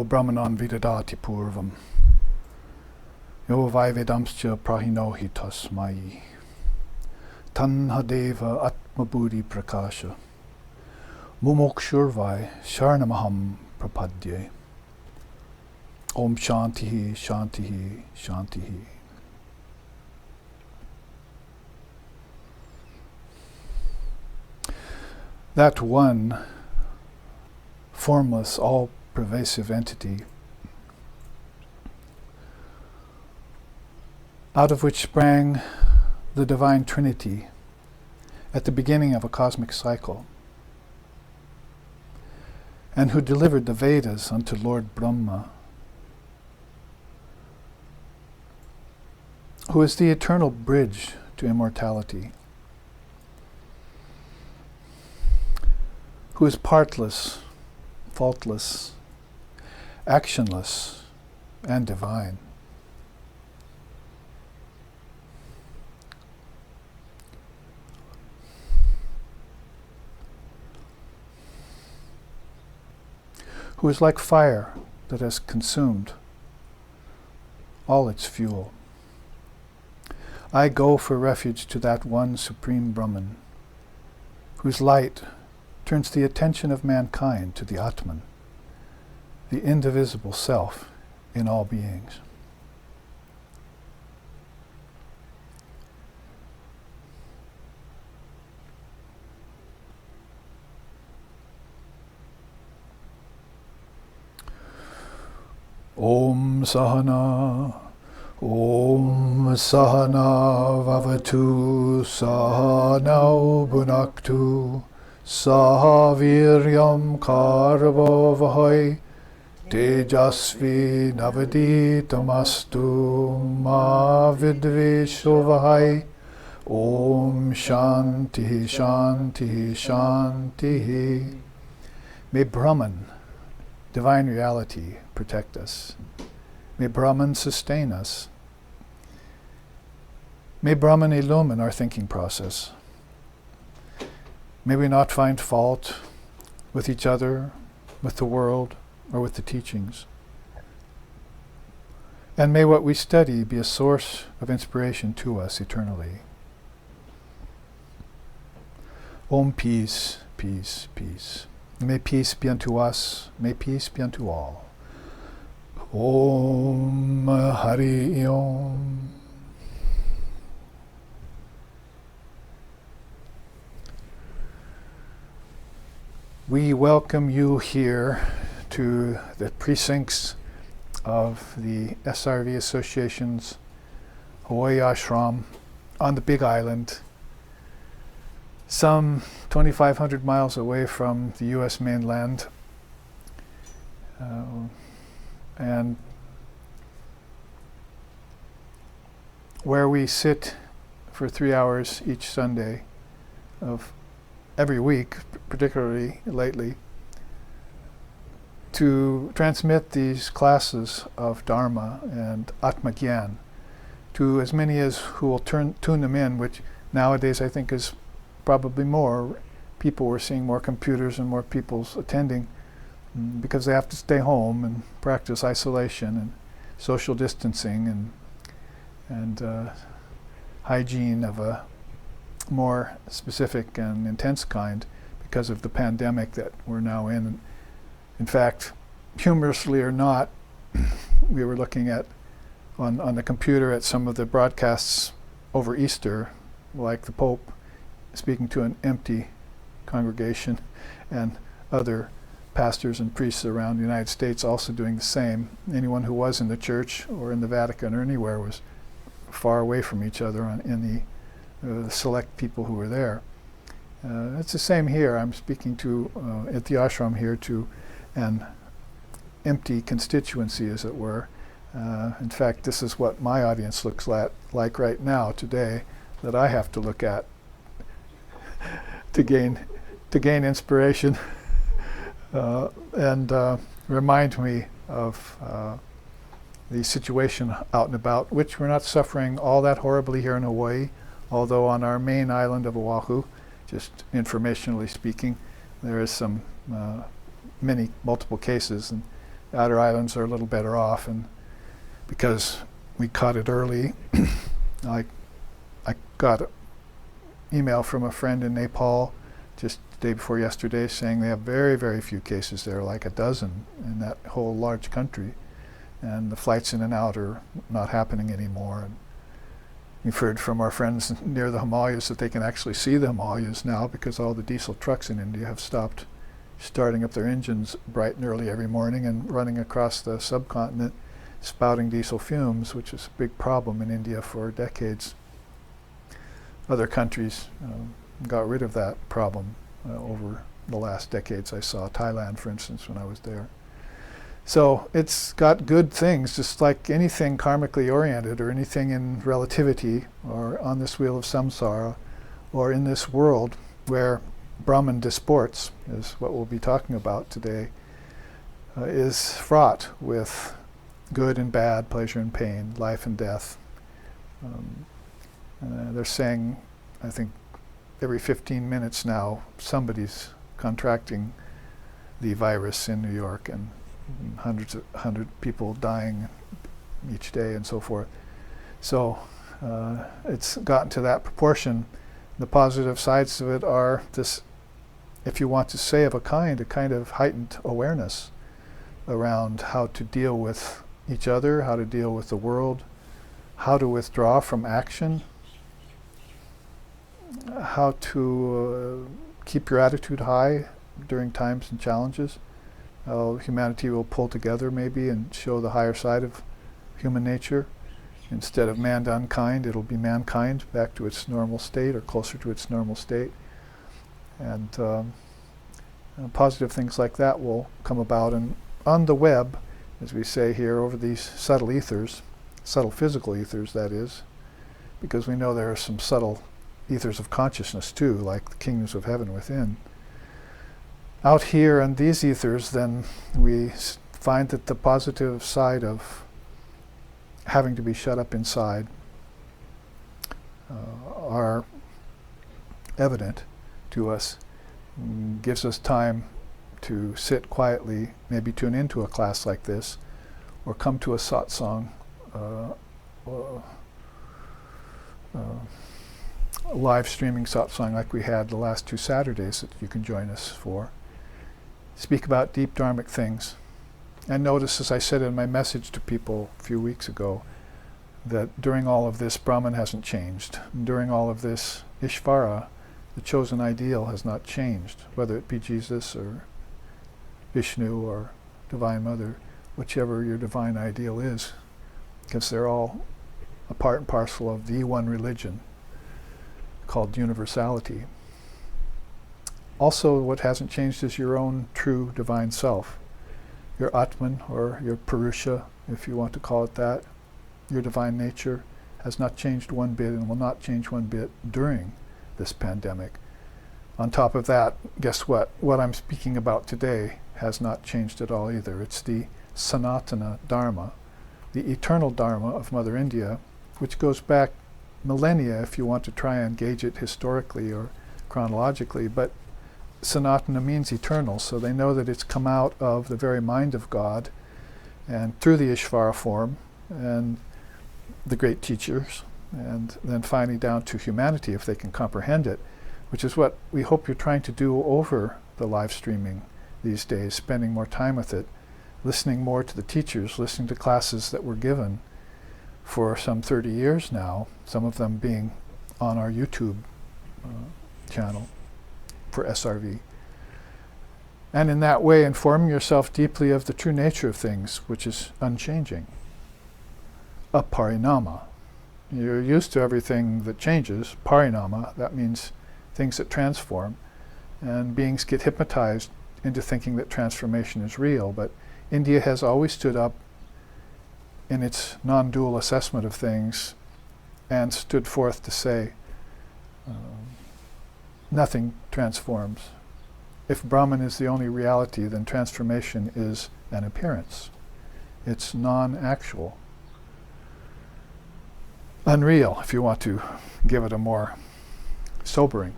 Brahmanan vidadati purvam. Yo vai vedamscha prahinohitas mayi. Tanhadeva atmabuddhi prakasha. Mumokshurvai sharnamaham prapadye. Om shantihi, shantihi, shantihi. That one formless, all-pervasive entity out of which sprang the Divine Trinity at the beginning of a cosmic cycle, and who delivered the Vedas unto Lord Brahma, who is the eternal bridge to immortality, who is partless, faultless, actionless, and divine. Who is like fire that has consumed all its fuel. I go for refuge to that one Supreme Brahman, whose light turns the attention of mankind to the Atman, the indivisible self in all beings. Om Sahana, Om Sahana Vavatu, Sahanau Bhunaktu, Sahaviryam Karvo Vahai, Tejasvi Navaditamastu, Ma Vidvisho Vahai. Om Shanti, Shanti, Shanti. May Brahman, divine reality, protect us. May Brahman sustain us. May Brahman illumine our thinking process. May we not find fault with each other, with the world, or with the teachings. And may what we study be a source of inspiration to us eternally. Om peace, peace, peace. May peace be unto us, may peace be unto all. Om Hari Om. We welcome you here to the precincts of the SRV Association's Hawaii Ashram on the Big Island, some 2,500 miles away from the U.S. mainland. And where we sit for 3 hours each Sunday of every week, particularly lately, to transmit these classes of Dharma and Atmagyan to as many as who will tune them in, which nowadays I think is probably more. People, we're seeing more computers and more people's attending because they have to stay home and practice isolation and social distancing and hygiene of a more specific and intense kind because of the pandemic that we're now in. In fact, humorously or not, we were looking at on the computer at some of the broadcasts over Easter, like the Pope speaking to an empty congregation and other pastors and priests around the United States also doing the same. Anyone who was in the church or in the Vatican or anywhere was far away from each other in the select people who were there. It's the same here. I'm speaking to, at the ashram here, to an empty constituency, as it were. In fact, this is what my audience looks like right now, today, that I have to look at to gain inspiration and remind me of the situation out and about, which we're not suffering all that horribly here in Hawaii, although on our main island of Oahu, just informationally speaking, there is some multiple cases, and outer islands are a little better off, and because we caught it early, I got an email from a friend in Nepal just the day before yesterday saying they have very, very few cases there, like a dozen in that whole large country, and the flights in and out are not happening anymore. And we've heard from our friends near the Himalayas that they can actually see the Himalayas now because all the diesel trucks in India have stopped starting up their engines bright and early every morning and running across the subcontinent spouting diesel fumes, which is a big problem in India for decades. Other countries got rid of that problem over the last decades. I saw Thailand, for instance, when I was there. So it's got good things, just like anything karmically oriented or anything in relativity or on this wheel of samsara or in this world where Brahman disports, is what we'll be talking about today, is fraught with good and bad, pleasure and pain, life and death. They're saying, I think, every 15 minutes now, somebody's contracting the virus in New York, and 100 people dying each day and so forth. So it's gotten to that proportion. The positive sides of it are this, if you want to say of a kind of heightened awareness around how to deal with each other, how to deal with the world, how to withdraw from action, how to keep your attitude high during times and challenges, how humanity will pull together maybe and show the higher side of human nature. Instead of man to unkind, it'll be mankind back to its normal state or closer to its normal state. And positive things like that will come about. And on the web, as we say here, over these subtle ethers, subtle physical ethers that is, because we know there are some subtle ethers of consciousness too, like the kingdoms of heaven within. Out here on these ethers, then we find that the positive side of having to be shut up inside are evident to us, gives us time to sit quietly, maybe tune into a class like this, or come to a satsang, live streaming satsang like we had the last 2 Saturdays that you can join us for. Speak about deep dharmic things. And notice, as I said in my message to people a few weeks ago, that during all of this, Brahman hasn't changed. During all of this, Ishvara, the chosen ideal, has not changed, whether it be Jesus or Vishnu or Divine Mother, whichever your divine ideal is, because they're all a part and parcel of the one religion called universality. Also, what hasn't changed is your own true divine self. Your Atman, or your Purusha, if you want to call it that, your divine nature, has not changed one bit and will not change one bit during this pandemic. On top of that, guess what? What I'm speaking about today has not changed at all either. It's the Sanatana Dharma, the eternal Dharma of Mother India, which goes back millennia if you want to try and gauge it historically or chronologically, but Sanatana means eternal, so they know that it's come out of the very mind of God and through the Ishvara form and the great teachers, and then finally down to humanity if they can comprehend it, which is what we hope you're trying to do over the live streaming these days, spending more time with it, listening more to the teachers, listening to classes that were given for some 30 years now, some of them being on our YouTube channel for SRV. And in that way, informing yourself deeply of the true nature of things, which is unchanging. Aparinama. You're used to everything that changes. Parinama, that means things that transform. And beings get hypnotized into thinking that transformation is real. But India has always stood up in its non-dual assessment of things and stood forth to say, nothing transforms. If Brahman is the only reality, then transformation is an appearance. It's non-actual. Unreal, if you want to give it a more sobering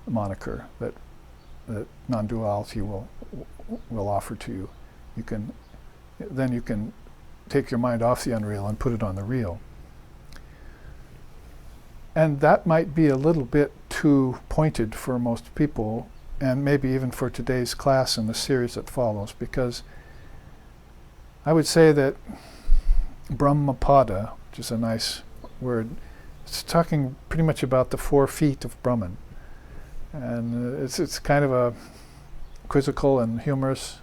moniker that non-duality will offer to you. Then you can take your mind off the unreal and put it on the real. And that might be a little bit too pointed for most people, and maybe even for today's class and the series that follows, because I would say that Brahmapada, which is a nice word, it's talking pretty much about the 4 feet of Brahman. And it's kind of a quizzical and humorous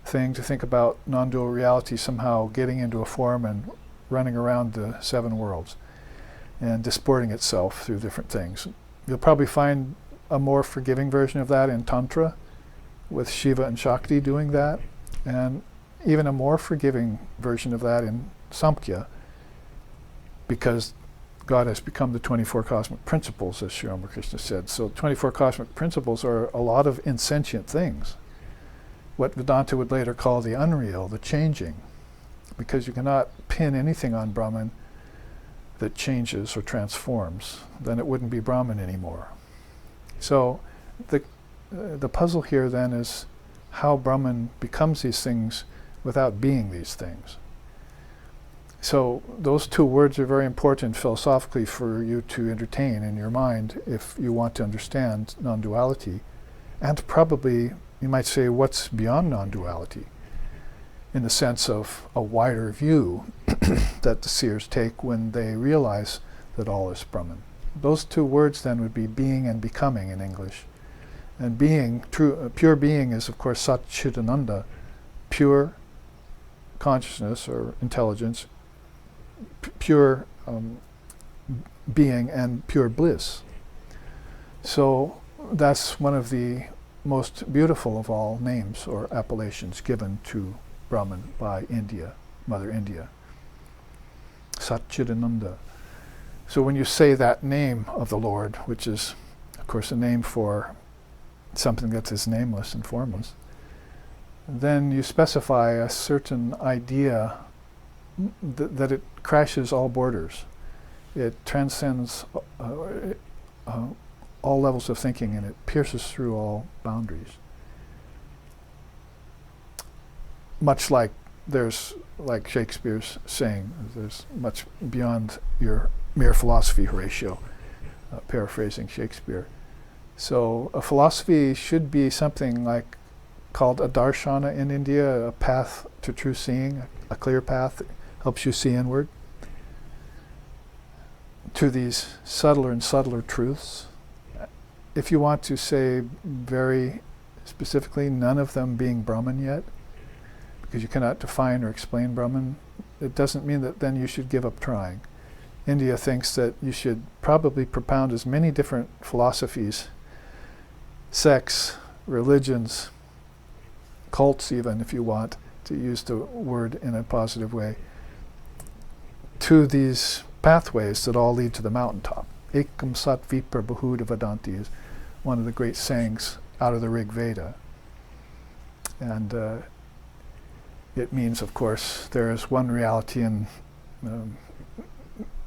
thing to think about non-dual reality somehow getting into a form and running around the 7 worlds and disporting itself through different things. You'll probably find a more forgiving version of that in Tantra, with Shiva and Shakti doing that, and even a more forgiving version of that in Samkhya, because God has become the 24 cosmic principles, as Sri Ramakrishna said. So 24 cosmic principles are a lot of insentient things, what Vedanta would later call the unreal, the changing, because you cannot pin anything on Brahman that changes or transforms. Then it wouldn't be Brahman anymore. So the puzzle here then is how Brahman becomes these things without being these things. So those 2 words are very important philosophically for you to entertain in your mind if you want to understand non-duality. And probably, you might say, what's beyond non-duality, in the sense of a wider view that the seers take when they realize that all is Brahman. Those 2 words then would be being and becoming in English. And being, pure being is of course Sat Chit Ananda, pure consciousness or intelligence, pure being and pure bliss. So that's one of the most beautiful of all names or appellations given to Brahman by India, Mother India. Satchidananda. So when you say that name of the Lord, which is of course a name for something that is nameless and formless, then you specify a certain idea that it crashes all borders. It transcends all levels of thinking, and it pierces through all boundaries. Much like like Shakespeare's saying, there's much beyond your mere philosophy, Horatio, paraphrasing Shakespeare. So a philosophy should be something like called a darshana in India, a path to true seeing, a clear path that helps you see inward to these subtler and subtler truths. If you want to say very specifically, none of them being Brahman yet, because you cannot define or explain Brahman, it doesn't mean that then you should give up trying. India thinks that you should probably propound as many different philosophies, sects, religions, cults even, if you want to use the word in a positive way, to these pathways that all lead to the mountaintop. Ekam Sat Vipra Bahuda Vedanti is one of the great sayings out of the Rig Veda. And it means, of course, there is one reality and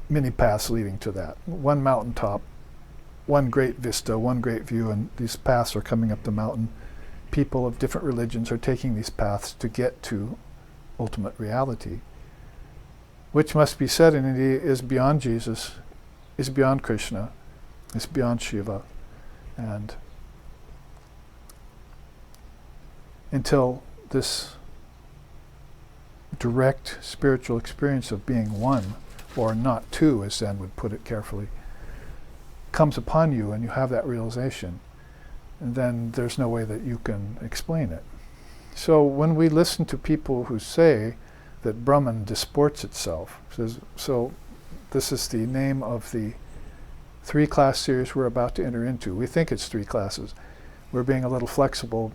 many paths leading to that. One mountaintop, one great vista, one great view, and these paths are coming up the mountain. People of different religions are taking these paths to get to ultimate reality, which must be said in India is beyond Jesus, is beyond Krishna, is beyond Shiva. And until this direct spiritual experience of being one, or not two, as Zen would put it carefully, comes upon you and you have that realization, and then there's no way that you can explain it. So when we listen to people who say that Brahman disports itself, so this is the name of the 3-class series we're about to enter into. We think it's 3 classes. We're being a little flexible.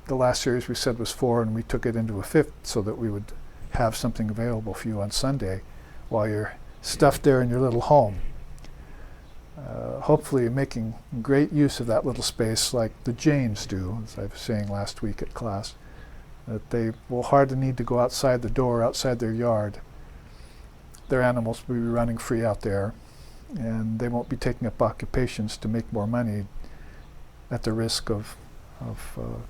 The last series we said was 4, and we took it into a 5th so that we would have something available for you on Sunday while you're stuffed there in your little home. Hopefully making great use of that little space like the Jains do, as I was saying last week at class, that they will hardly need to go outside the door, outside their yard. Their animals will be running free out there, and they won't be taking up occupations to make more money at the risk of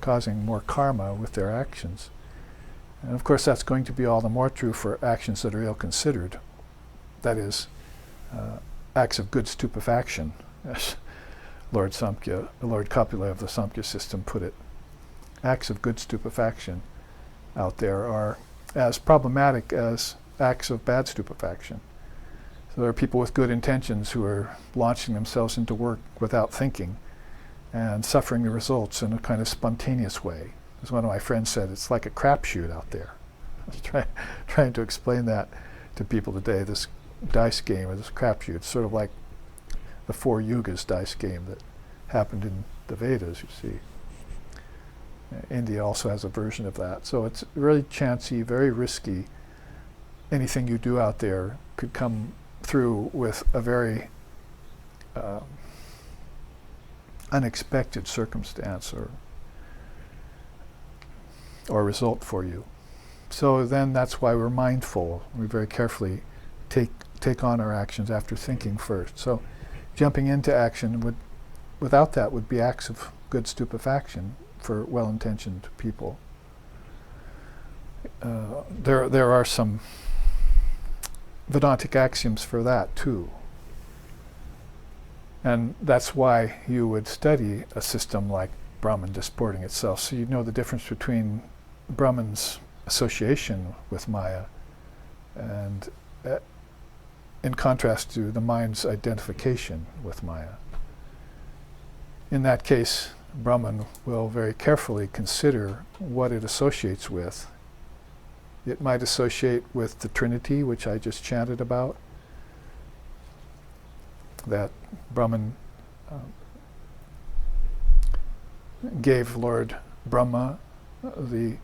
causing more karma with their actions. And of course that's going to be all the more true for actions that are ill-considered. That is, acts of good stupefaction, as Lord Kapila of the Samkhya system put it. Acts of good stupefaction out there are as problematic as acts of bad stupefaction. So there are people with good intentions who are launching themselves into work without thinking and suffering the results in a kind of spontaneous way. As one of my friends said, it's like a crapshoot out there. I was trying to explain that to people today, this dice game or this crapshoot. It's sort of like the Four Yugas dice game that happened in the Vedas, you see. India also has a version of that. So it's really chancy, very risky. Anything you do out there could come through with a very unexpected circumstance or result for you. So then that's why we're mindful. We very carefully take on our actions after thinking first. So jumping into action without that would be acts of good stupefaction for well-intentioned people. There are some Vedantic axioms for that too. And that's why you would study a system like Brahman disporting itself, so you know the difference between Brahman's association with Maya and in contrast to the mind's identification with Maya. In that case, Brahman will very carefully consider what it associates with. It might associate with the Trinity, which I just chanted about, that Brahman gave Lord Brahma the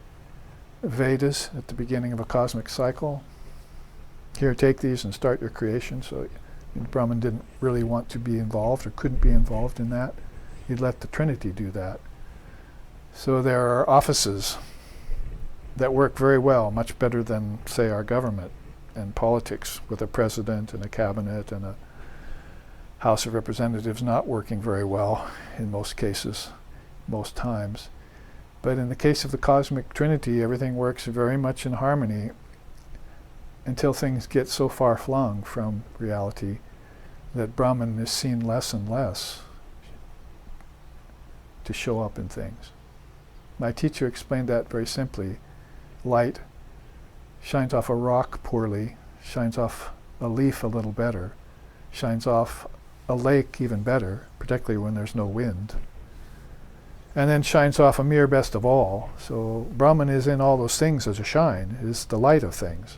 Vedas at the beginning of a cosmic cycle. Here, take these and start your creation. So Brahman didn't really want to be involved or couldn't be involved in that. He let the Trinity do that. So there are offices that work very well, much better than, say, our government and politics, with a president and a cabinet and a House of Representatives not working very well in most cases, most times. But in the case of the cosmic Trinity, everything works very much in harmony until things get so far flung from reality that Brahman is seen less and less to show up in things. My teacher explained that very simply. Light shines off a rock poorly, shines off a leaf a little better, shines off a lake even better, particularly when there's no wind, and then shines off a mere best of all. So Brahman is in all those things as a shine, is the light of things,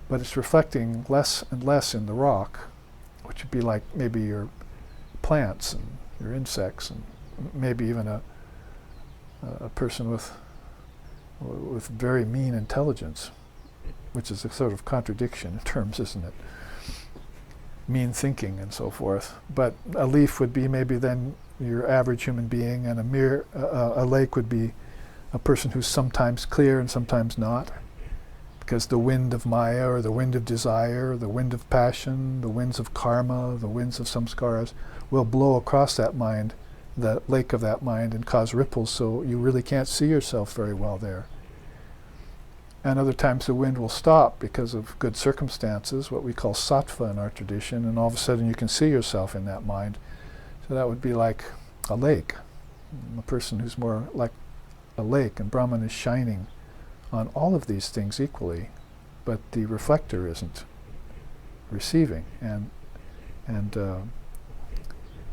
but it's reflecting less and less in the rock, which would be like maybe your plants and your insects and maybe even a person with very mean intelligence, which is a sort of contradiction in terms, isn't it? Mean thinking and so forth. But a leaf would be maybe then your average human being, and a lake would be a person who's sometimes clear and sometimes not, because the wind of Maya or the wind of desire, the wind of passion, the winds of karma, the winds of samskaras will blow across that mind, the lake of that mind, and cause ripples, so you really can't see yourself very well there. And other times the wind will stop because of good circumstances, what we call sattva in our tradition, and all of a sudden you can see yourself in that mind. So that would be like a lake, a person who's more like a lake, and Brahman is shining on all of these things equally, but the reflector isn't receiving and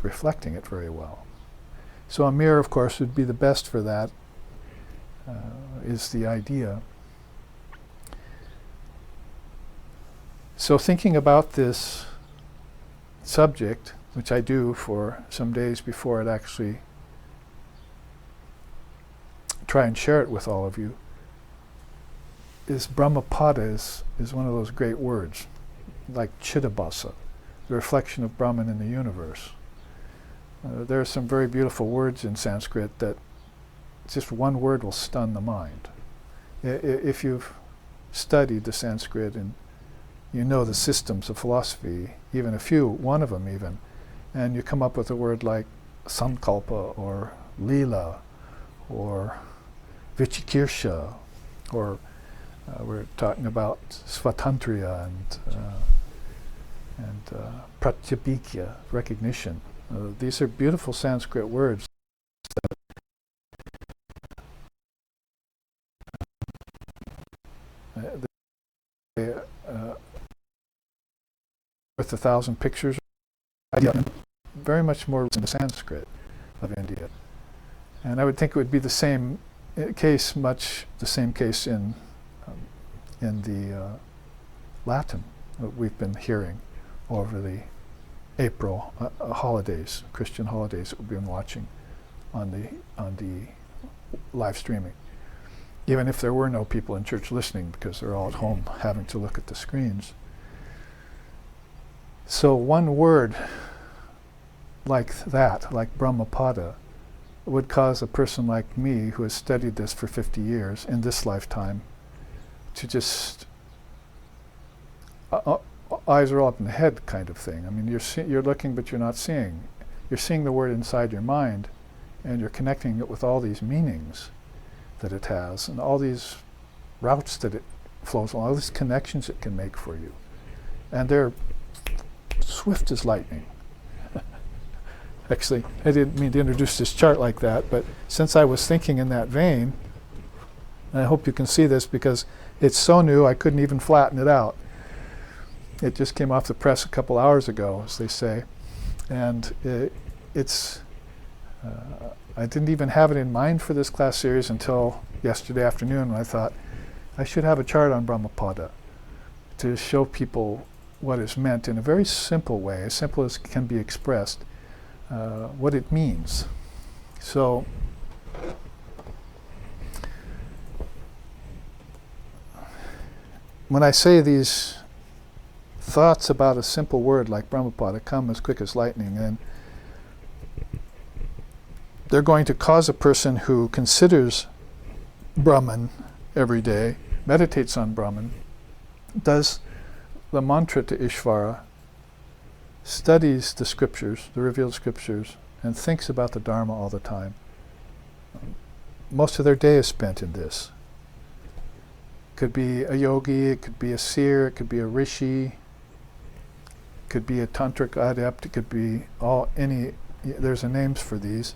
reflecting it very well. So a mirror, of course, would be the best for that, is the idea. So thinking about this subject, which I do for some days before I'd actually try and share it with all of you, is Brahmapada is one of those great words, like Chidabhasa, the reflection of Brahman in the universe. There are some very beautiful words in Sanskrit that just one word will stun the mind. If you've studied the Sanskrit and you know the systems of philosophy, even one of them even, and you come up with a word like sankalpa or lila or vichikirsha or We're talking about svatantriya and pratyabhikya, recognition. These are beautiful Sanskrit words. Worth 1,000 pictures. Very much more in the Sanskrit of India. And I would think it would be the same case, much the same case in the Latin that we've been hearing over the April holidays, Christian holidays that we've been watching on the live streaming. Even if there were no people in church listening because they're all at home having to look at the screens. So one word like that, like Brahmapada, would cause a person like me who has studied this for 50 years in this lifetime to just eyes are all up in the head kind of thing. I mean, you're looking but you're not seeing. You're seeing the word inside your mind and you're connecting it with all these meanings that it has and all these routes that it flows along, all these connections it can make for you. And they're swift as lightning. Actually, I didn't mean to introduce this chart like that, but since I was thinking in that vein, and I hope you can see this because it's so new I couldn't even flatten it out. It just came off the press a couple hours ago, as they say, and I didn't even have it in mind for this class series until yesterday afternoon when I thought I should have a chart on Brahmapada to show people what is meant in a very simple way, as simple as can be expressed, what it means. So when I say these thoughts about a simple word like Brahmapada come as quick as lightning, and they're going to cause a person who considers Brahman every day, meditates on Brahman, does the mantra to Ishvara, studies the scriptures, the revealed scriptures, and thinks about the Dharma all the time. Most of their day is spent in this. It could be a yogi, it could be a seer, it could be a rishi, it could be a tantric adept, it could be there's names for these.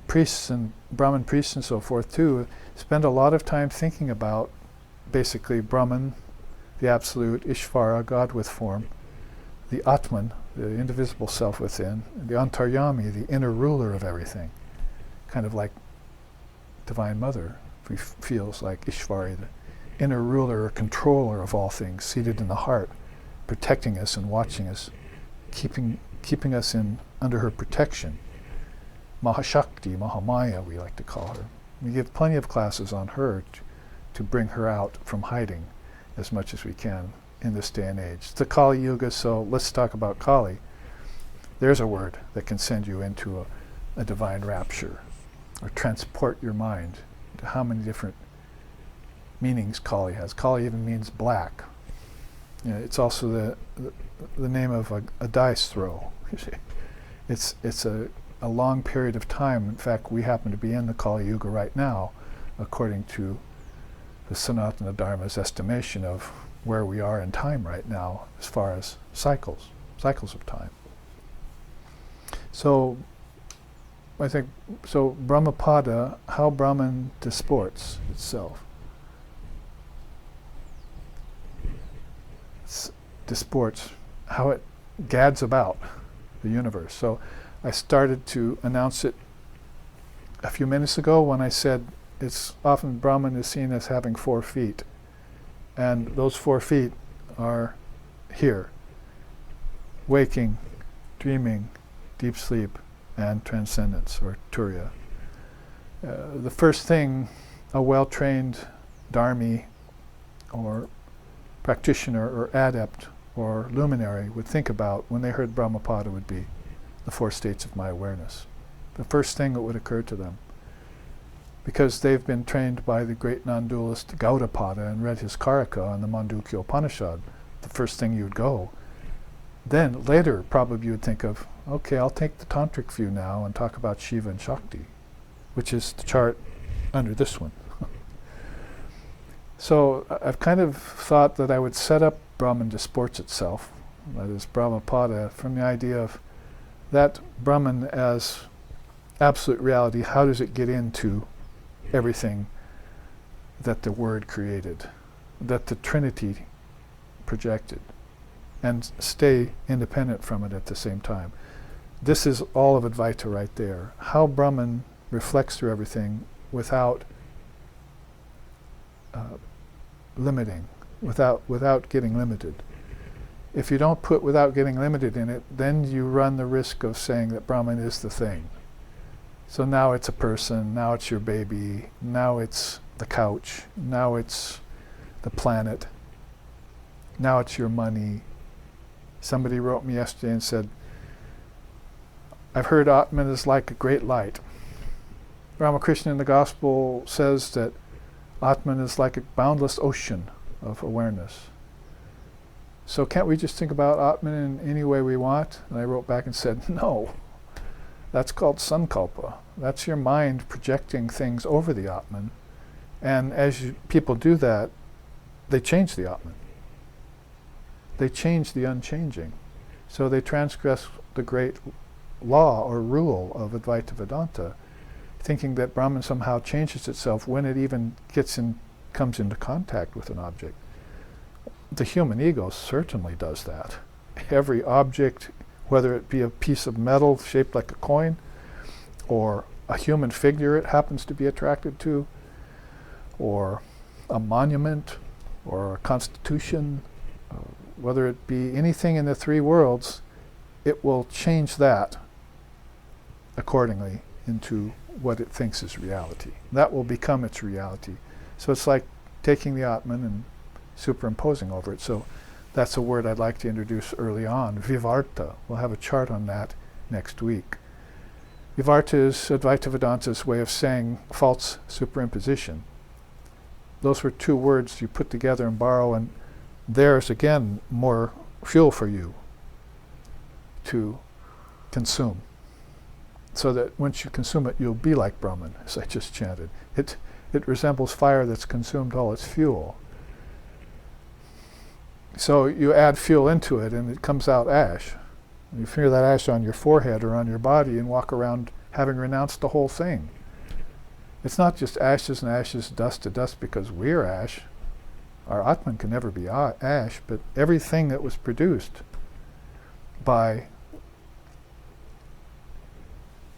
Priests and Brahmin priests and so forth too spend a lot of time thinking about basically Brahman, the absolute, Ishvara, God with form, the Atman, the indivisible self within, the Antaryami, the inner ruler of everything, kind of like Divine Mother feels like Ishwari, the inner ruler or controller of all things, seated in the heart, protecting us and watching us, keeping us under her protection. Mahashakti, Mahamaya, we like to call her. We give plenty of classes on her to bring her out from hiding as much as we can in this day and age. It's the Kali Yuga, so let's talk about Kali. There's a word that can send you into a divine rapture or transport your mind to how many different meanings Kali has. Kali even means black. You know, it's also the name of a dice throw. It's a long period of time. In fact, we happen to be in the Kali Yuga right now, according to the Sanatana Dharma's estimation of where we are in time right now as far as cycles of time. So I think, Brahmapada, how Brahman disports itself. Disports, how it gads about the universe. So I started to announce it a few minutes ago when I said it's often Brahman is seen as having 4 feet. And those 4 feet are here: waking, dreaming, deep sleep, and transcendence, or Turiya. The first thing a well-trained dharmi or practitioner or adept or luminary would think about when they heard Brahmapada would be the 4 states of my awareness. The first thing that would occur to them. Because they've been trained by the great non-dualist Gaudapada and read his Karika in the Mandukya Upanishad, the first thing you'd go. Then later probably you would think of, okay, I'll take the tantric view now and talk about Shiva and Shakti, which is the chart under this one. So I've kind of thought that I would set up Brahman disports itself, that is Brahmapada, from the idea of that Brahman as absolute reality. How does it get into everything that the Word created, that the Trinity projected, and stay independent from it at the same time? This is all of Advaita right there. How Brahman reflects through everything without limiting, without getting limited. If you don't put without getting limited in it, then you run the risk of saying that Brahman is the thing. So now it's a person, now it's your baby, now it's the couch, now it's the planet, now it's your money. Somebody wrote me yesterday and said, I've heard Atman is like a great light. Ramakrishna in the Gospel says that Atman is like a boundless ocean of awareness. So can't we just think about Atman in any way we want? And I wrote back and said, no. That's called sankalpa. That's your mind projecting things over the Atman. And as people do that, they change the Atman. They change the unchanging. So they transgress the great law or rule of Advaita Vedanta, thinking that Brahman somehow changes itself when it even comes into contact with an object. The human ego certainly does that. Every object, whether it be a piece of metal shaped like a coin, or a human figure it happens to be attracted to, or a monument, or a constitution, whether it be anything in the three worlds, it will change that accordingly into what it thinks is reality. That will become its reality. So it's like taking the Atman and superimposing over it. So that's a word I'd like to introduce early on, Vivarta. We'll have a chart on that next week. Vivarta is Advaita Vedanta's way of saying false superimposition. Those were two words you put together and borrow, and there's again more fuel for you to consume. So that once you consume it, you'll be like Brahman, as I just chanted. It resembles fire that's consumed all its fuel. So you add fuel into it and it comes out ash. You feel that ash on your forehead or on your body and walk around having renounced the whole thing. It's not just ashes and ashes, dust to dust because we're ash. Our Atman can never be ash, but everything that was produced by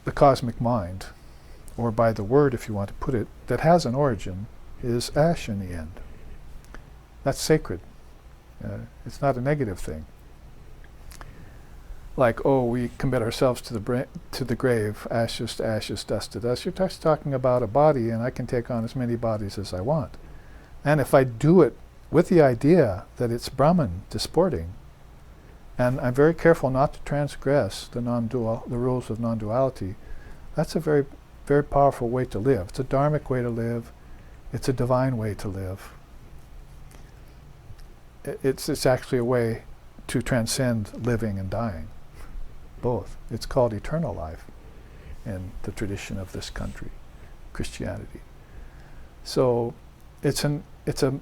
the cosmic mind, or by the word if you want to put it, that has an origin, is ash in the end. That's sacred. It's not a negative thing. Like, oh, we commit ourselves to the grave, ashes to ashes, dust to dust. You're just talking about a body, and I can take on as many bodies as I want. And if I do it with the idea that it's Brahman disporting, and I'm very careful not to transgress the rules of non-duality, that's a very, very powerful way to live. It's a dharmic way to live. It's a divine way to live. It's actually a way to transcend living and dying, both. It's called eternal life in the tradition of this country, Christianity. So it's a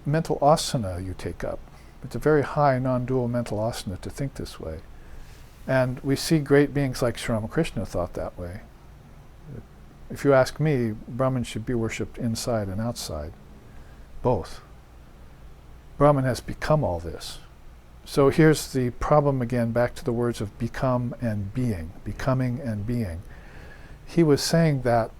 mental asana you take up. It's a very high non-dual mental asana to think this way. And we see great beings like Sri Ramakrishna thought that way. If you ask me, Brahman should be worshipped inside and outside, both. Brahman has become all this. So here's the problem again, back to the words of become and being, becoming and being. He was saying that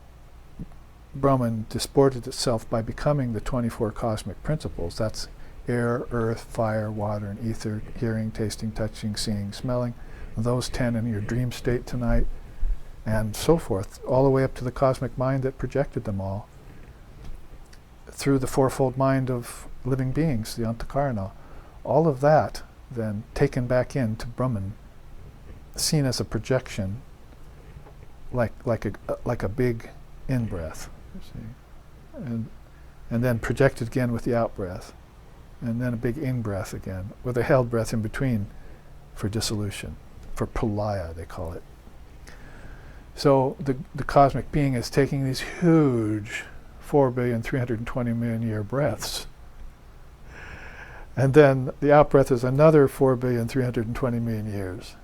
Brahman disported itself by becoming the 24 cosmic principles. That's air, earth, fire, water, and ether, hearing, tasting, touching, seeing, smelling. Those 10 in your dream state tonight, and so forth, all the way up to the cosmic mind that projected them all through the fourfold mind of living beings, the Antakarana. All of that then taken back into Brahman, seen as a projection, like a big in-breath, you see, and then projected again with the out-breath, and then a big in-breath again, with a held breath in between for dissolution, for pralaya they call it. So the cosmic being is taking these huge 4,320,000,000 year breaths And then the out-breath is another 4,320,000,000 years.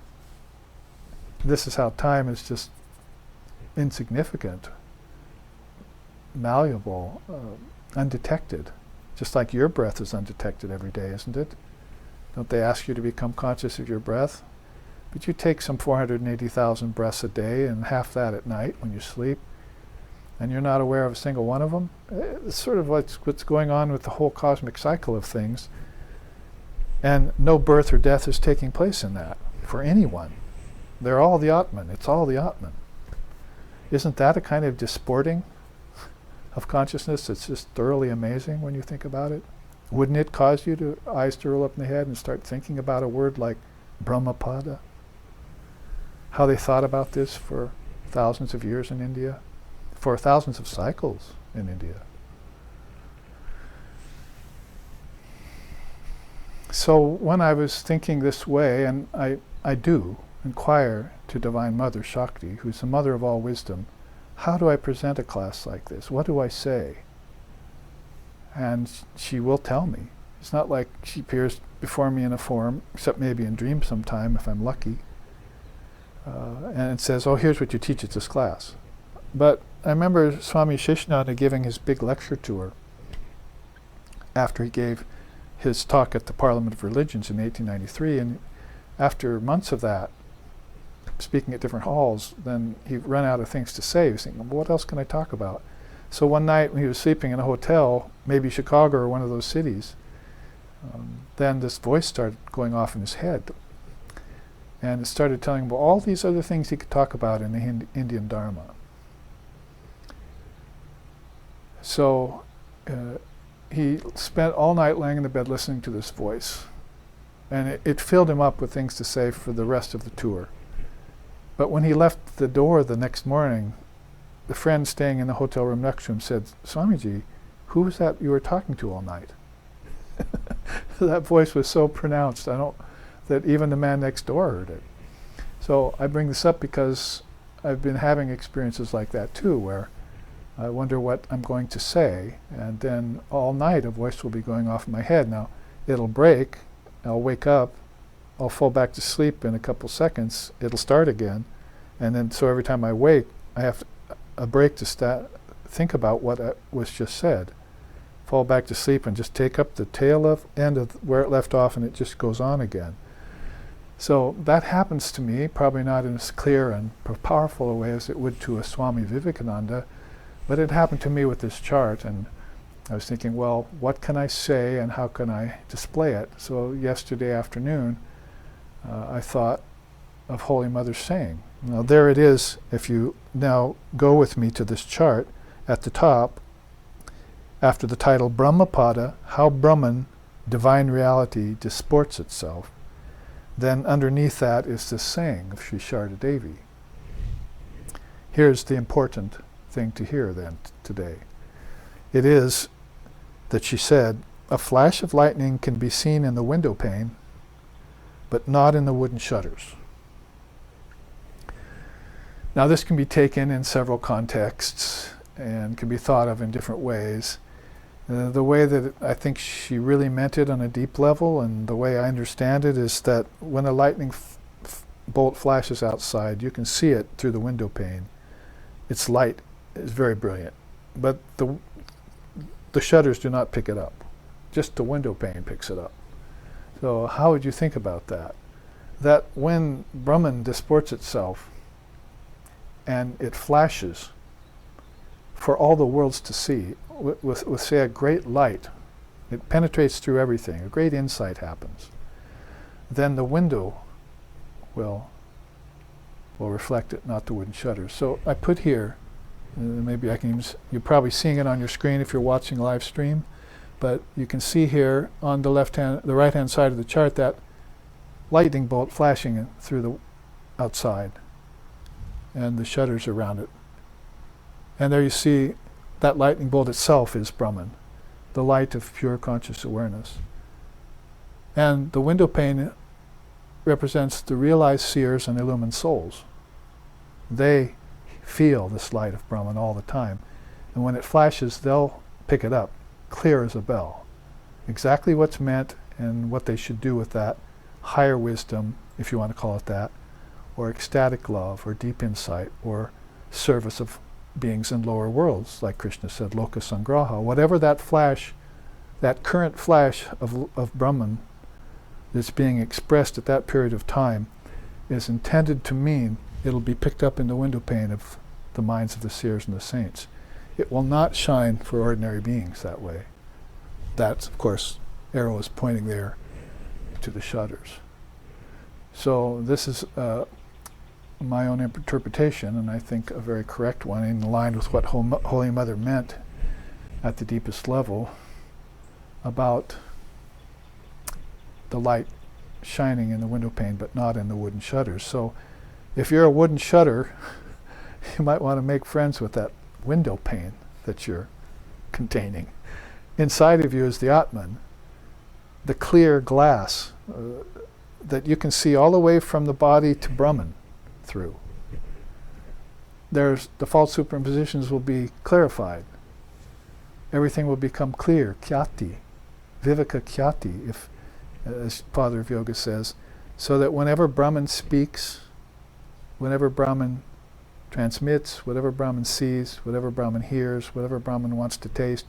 This is how time is just insignificant, malleable, undetected. Just like your breath is undetected every day, isn't it? Don't they ask you to become conscious of your breath? But you take some 480,000 breaths a day and half that at night when you sleep, and you're not aware of a single one of them. It's sort of like what's going on with the whole cosmic cycle of things. And no birth or death is taking place in that for anyone. They're all the Atman. It's all the Atman. Isn't that a kind of disporting of consciousness that's just thoroughly amazing when you think about it? Wouldn't it cause you to eyes to roll up in the head and start thinking about a word like Brahmapada? How they thought about this for thousands of years in India, for thousands of cycles in India. So when I was thinking this way, and I do inquire to Divine Mother Shakti, who's the mother of all wisdom, how do I present a class like this? What do I say? And she will tell me. It's not like she appears before me in a form, except maybe in dreams sometime if I'm lucky, and says, oh, here's what you teach at this class. But I remember Swami Shishnanda giving his big lecture tour after he gave his talk at the Parliament of Religions in 1893, and after months of that, speaking at different halls, then he ran out of things to say. He was thinking, well, what else can I talk about? So one night when he was sleeping in a hotel, maybe Chicago or one of those cities, then this voice started going off in his head. And it started telling him about all these other things he could talk about in the Indian Dharma. So he spent all night laying in the bed listening to this voice. And it filled him up with things to say for the rest of the tour. But when he left the door the next morning, the friend staying in the hotel room next to him said, Swamiji, who was that you were talking to all night? That voice was so pronounced that even the man next door heard it. So I bring this up because I've been having experiences like that too, where I wonder what I'm going to say, and then all night a voice will be going off in my head. Now, it'll break, I'll wake up, I'll fall back to sleep in a couple seconds, it'll start again, and then so every time I wake, I have a break to think about what was just said. Fall back to sleep and just take up the end of where it left off, and it just goes on again. So that happens to me, probably not in as clear and powerful a way as it would to a Swami Vivekananda, but it happened to me with this chart, and I was thinking, well, what can I say and how can I display it? So yesterday afternoon, I thought of Holy Mother's saying. Now there it is. If you now go with me to this chart, at the top, after the title Brahmapada, How Brahman, Divine Reality, Disports Itself, then underneath that is this saying of Sri Sharda Devi. Here's the important thing to hear then today. It is that she said, a flash of lightning can be seen in the window pane, but not in the wooden shutters. Now this can be taken in several contexts and can be thought of in different ways. The way that I think she really meant it on a deep level, and the way I understand it, is that when a lightning bolt flashes outside, you can see it through the window pane. Its light is very brilliant, but the shutters do not pick it up. Just the window pane picks it up. So how would you think about that? That when Brahman disports itself and it flashes for all the worlds to see, with say a great light, it penetrates through everything, a great insight happens, then the window will reflect it, not the wooden shutters. So I put here, maybe I can you're probably seeing it on your screen if you're watching live stream, but you can see here on the right hand side of the chart that lightning bolt flashing through the outside and the shutters around it. And there you see that lightning bolt itself is Brahman, the light of pure conscious awareness. And the window pane represents the realized seers and illumined souls. They feel this light of Brahman all the time. And when it flashes, they'll pick it up, clear as a bell. Exactly what's meant and what they should do with that higher wisdom, if you want to call it that, or ecstatic love, or deep insight, or service of beings in lower worlds, like Krishna said, loka sangraha. Whatever that flash, that current flash of Brahman that's being expressed at that period of time is intended to mean it'll be picked up in the window pane of the minds of the seers and the saints. It will not shine for ordinary beings that way. That's, of course, arrow is pointing there to the shutters. So this is my own interpretation, and I think a very correct one, in line with what Holy Mother meant at the deepest level about the light shining in the window pane but not in the wooden shutters. So if you're a wooden shutter, you might want to make friends with that window pane that you're containing. Inside of you is the Atman, the clear glass that you can see all the way from the body to Brahman through. The false superimpositions will be clarified. Everything will become clear, khyati, viveka khyati, if, as Father of Yoga says, so that whenever Brahman speaks, whenever Brahman transmits, whatever Brahman sees, whatever Brahman hears, whatever Brahman wants to taste,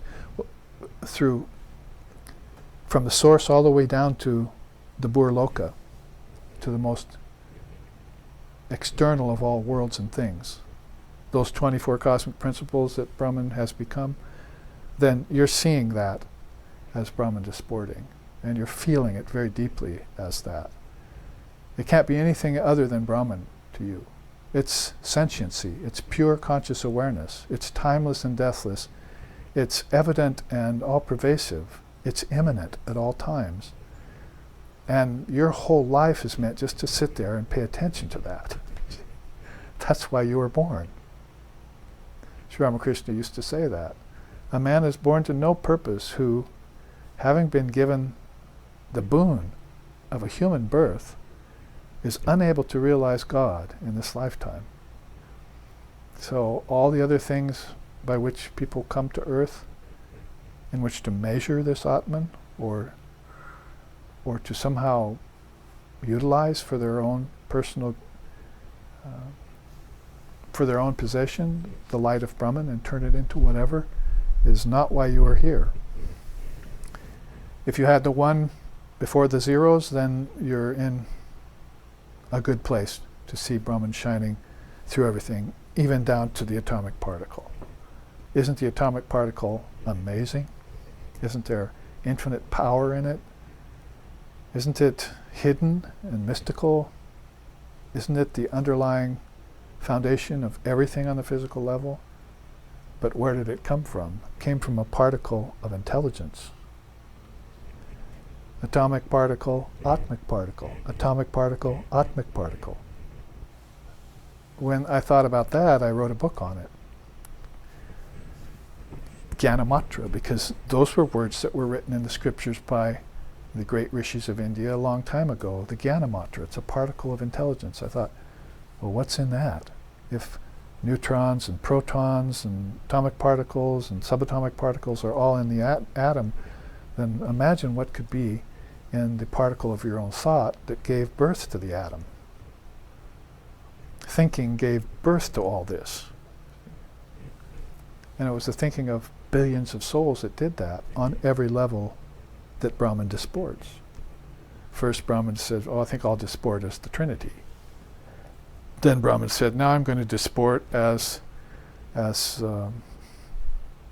from the source all the way down to the Burloka, to the most external of all worlds and things, those 24 cosmic principles that Brahman has become, then you're seeing that as Brahman disporting, and you're feeling it very deeply as that. It can't be anything other than Brahman to you. It's sentiency, it's pure conscious awareness, it's timeless and deathless, it's evident and all-pervasive, it's immanent at all times. And your whole life is meant just to sit there and pay attention to that. That's why you were born. Sri Ramakrishna used to say that. A man is born to no purpose who, having been given the boon of a human birth, is unable to realize God in this lifetime. So all the other things by which people come to earth, in which to measure this Atman, or to somehow utilize for their own personal, for their own possession, the light of Brahman, and turn it into whatever, is not why you are here. If you had the one before the zeros, then you're in a good place to see Brahman shining through everything, even down to the atomic particle. Isn't the atomic particle amazing? Isn't there infinite power in it? Isn't it hidden and mystical? Isn't it the underlying foundation of everything on the physical level? But where did it come from? It came from a particle of intelligence. Atomic particle, atmic particle. Atomic particle, atmic particle. When I thought about that, I wrote a book on it. Jnanamatra, because those were words that were written in the scriptures by the great rishis of India a long time ago. The Jnanamatra, it's a particle of intelligence. I thought, well, what's in that? If neutrons and protons and atomic particles and subatomic particles are all in the atom, then imagine what could be in the particle of your own thought that gave birth to the atom. Thinking gave birth to all this. And it was the thinking of billions of souls that did that on every level that Brahman disports. First Brahman said, oh, I think I'll disport as the Trinity. Then Brahman said, now I'm going to disport as the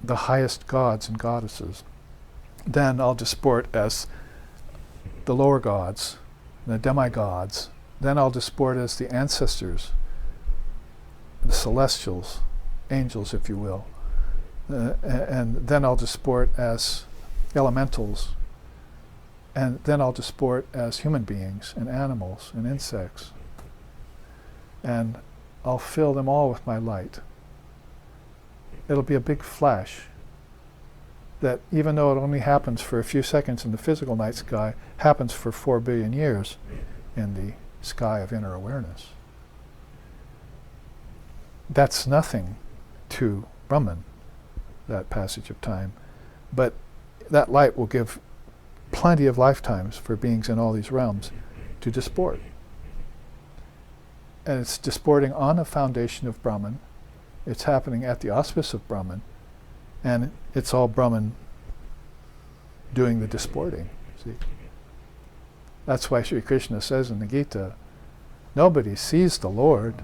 highest gods and goddesses. Then I'll disport as the lower gods, the demigods. Then I'll disport as the ancestors, the celestials, angels, if you will. And then I'll disport as elementals. And then I'll disport as human beings and animals and insects. And I'll fill them all with my light. It'll be a big flash that, even though it only happens for a few seconds in the physical night sky, happens for 4 billion years in the sky of inner awareness. That's nothing to Brahman, that passage of time. But that light will give plenty of lifetimes for beings in all these realms to disport. And it's disporting on a foundation of Brahman. It's happening at the auspice of Brahman. And it's all Brahman doing the disporting. See? That's why Sri Krishna says in the Gita, nobody sees the Lord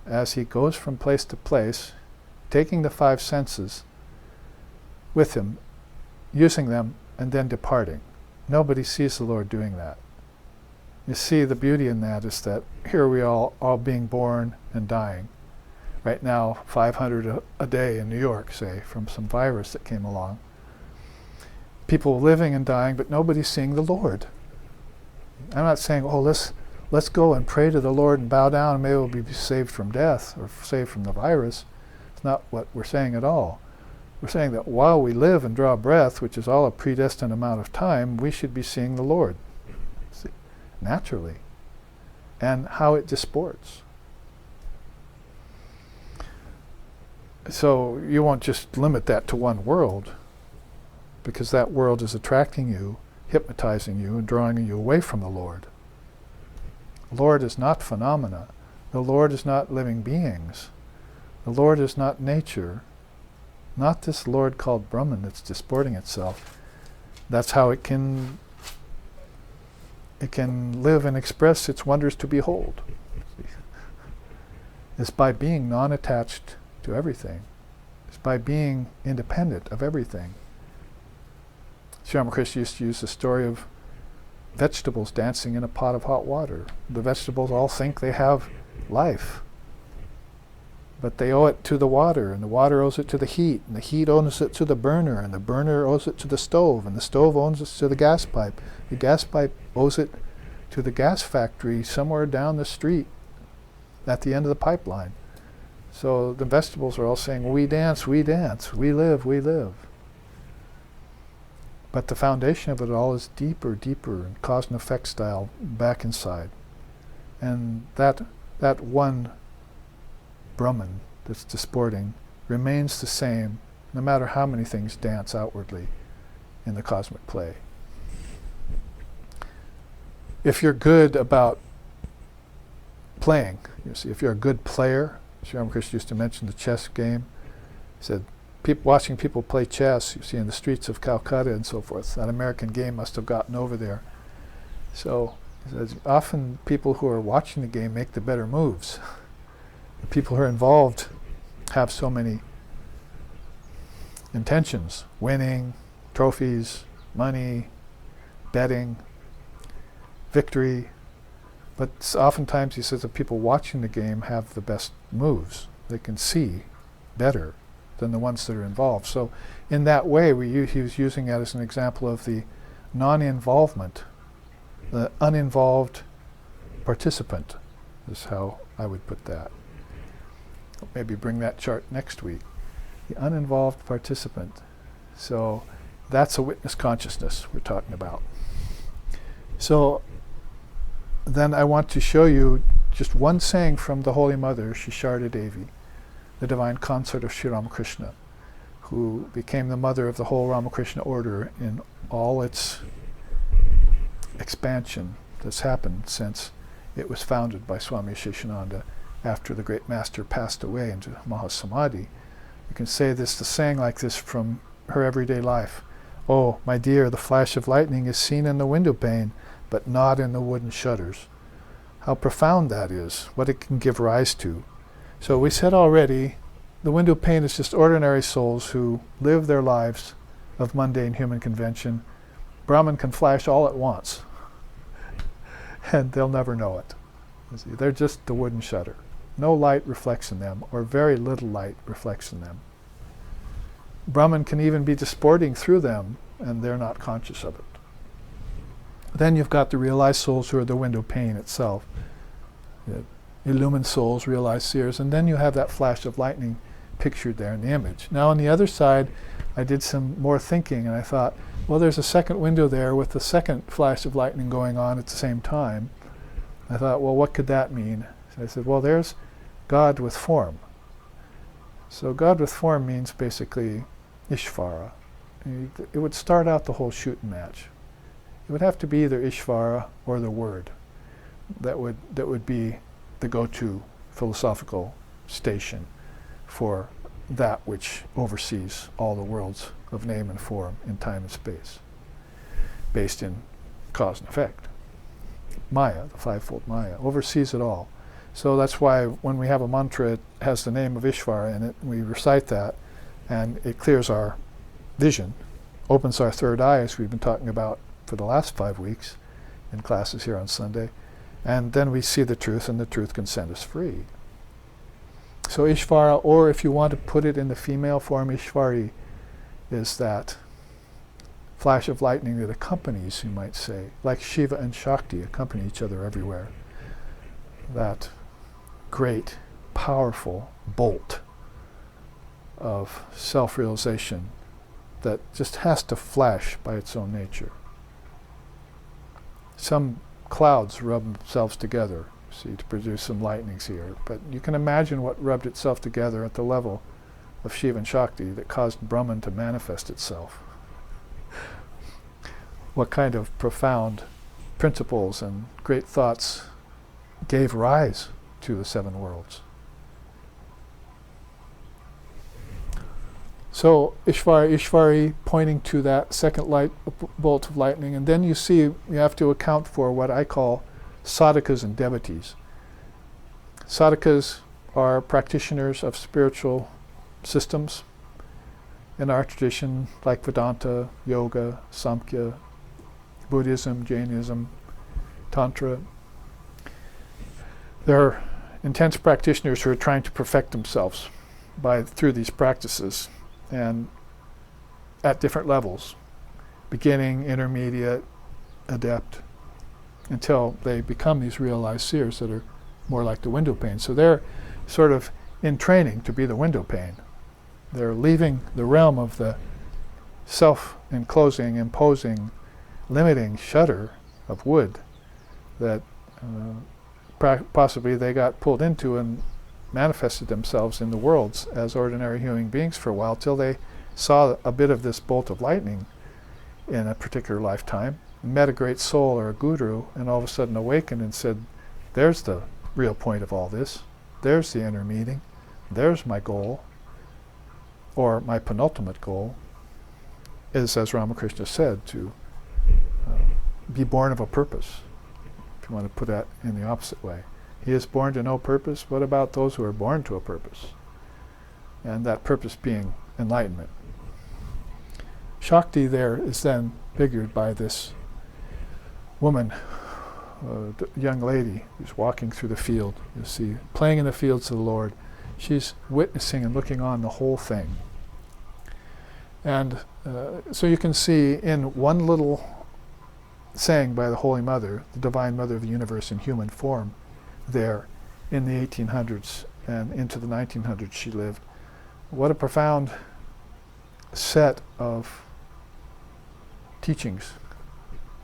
as he goes from place to place, taking the five senses with him, using them, and then departing. Nobody sees the Lord doing that. You see, the beauty in that is that here we all being born and dying. Right now, 500 a day in New York, say, from some virus that came along. People living and dying, but nobody's seeing the Lord. I'm not saying, oh, let's go and pray to the Lord and bow down and maybe we'll be saved from death or saved from the virus. It's not what we're saying at all. We're saying that while we live and draw breath, which is all a predestined amount of time, we should be seeing the Lord. See, naturally. And how it disports. So you won't just limit that to one world, because that world is attracting you, hypnotizing you, and drawing you away from the Lord. The Lord is not phenomena. The Lord is not living beings. The Lord is not nature. Not this Lord called Brahman that's disporting itself. That's how it can live and express its wonders to behold. It's by being non-attached to everything. It's by being independent of everything. Sri Ramakrishna used to use the story of vegetables dancing in a pot of hot water. The vegetables all think they have life, but they owe it to the water, and the water owes it to the heat, and the heat owes it to the burner, and the burner owes it to the stove, and the stove owes it to the gas pipe. The gas pipe owes it to the gas factory somewhere down the street at the end of the pipeline. So the vegetables are all saying, we dance, we dance, we live, we live. But the foundation of it all is deeper, deeper, and cause and effect style back inside. And that one Brahman that's disporting remains the same no matter how many things dance outwardly in the cosmic play. If you're good about playing, you see, if you're a good player, Sri Ramakrishna used to mention the chess game. He said, watching people play chess, you see in the streets of Calcutta and so forth, that American game must have gotten over there. So he says, often people who are watching the game make the better moves. The people who are involved have so many intentions: winning, trophies, money, betting, victory. But oftentimes, he says, the people watching the game have the best moves. They can see better than the ones that are involved. So in that way, he was using that as an example of the non-involvement, the uninvolved participant is how I would put that. Maybe bring that chart next week. The uninvolved participant. So that's a witness consciousness we're talking about. So then I want to show you just one saying from the Holy Mother, Shisharda Devi, the divine consort of Sri Ramakrishna, who became the mother of the whole Ramakrishna order in all its expansion that's happened since it was founded by Swami Sheshananda after the great master passed away into Mahasamadhi. You can say this, the saying like this from her everyday life. Oh, my dear, the flash of lightning is seen in the window pane, but not in the wooden shutters. How profound that is, what it can give rise to. So we said already, the window pane is just ordinary souls who live their lives of mundane human convention. Brahman can flash all at once, and they'll never know it. You see, they're just the wooden shutter. No light reflects in them, or very little light reflects in them. Brahman can even be disporting through them, and they're not conscious of it. Then you've got the realized souls who are the window pane itself. The illumined souls, realized seers, and then you have that flash of lightning pictured there in the image. Now on the other side, I did some more thinking, and I thought, well, there's a second window there with the second flash of lightning going on at the same time. I thought, well, what could that mean? So I said, well, there's God with form. So God with form means basically Ishvara. It would start out the whole shooting match. it would have to be either Ishvara or the Word. That would be the go-to philosophical station for that which oversees all the worlds of name and form in time and space, based in cause and effect. Maya, the fivefold Maya, oversees it all. So that's why when we have a mantra, it has the name of Ishvara in it, and we recite that, and it clears our vision, opens our third eye, as we've been talking about for the last 5 weeks in classes here on Sunday, and then we see the truth, and the truth can set us free. So Ishvara, or if you want to put it in the female form, Ishwari, is that flash of lightning that accompanies, you might say, like Shiva and Shakti accompany each other everywhere. That great, powerful bolt of self-realization that just has to flash by its own nature. Some clouds rub themselves together, see, to produce some lightnings here, but you can imagine what rubbed itself together at the level of Shiva and Shakti that caused Brahman to manifest itself. What kind of profound principles and great thoughts gave rise to the 7 worlds. So Ishvari pointing to that second bolt of lightning, and then you see you have to account for what I call sadhakas and devotees. Sadhakas are practitioners of spiritual systems in our tradition, like Vedanta, Yoga, Samkhya, Buddhism, Jainism, Tantra. They're intense practitioners who are trying to perfect themselves through these practices, and at different levels, beginning, intermediate, adept, until they become these realized seers that are more like the window pane. So they're sort of in training to be the window pane. They're leaving the realm of the self-enclosing, imposing, limiting shutter of wood that possibly they got pulled into and manifested themselves in the worlds as ordinary human beings for a while, till they saw a bit of this bolt of lightning in a particular lifetime, met a great soul or a guru, and all of a sudden awakened and said, there's the real point of all this. There's the inner meaning. There's my goal, or my penultimate goal, is, as Ramakrishna said, to be born of a purpose, if you want to put that in the opposite way. He is born to no purpose. What about those who are born to a purpose? And that purpose being enlightenment. Shakti there is then figured by this woman, young lady who's walking through the field, you see, playing in the fields of the Lord. She's witnessing and looking on the whole thing. And so you can see in one little saying by the Holy Mother, the Divine Mother of the Universe in human form, there in the 1800s and into the 1900s she lived. What a profound set of teachings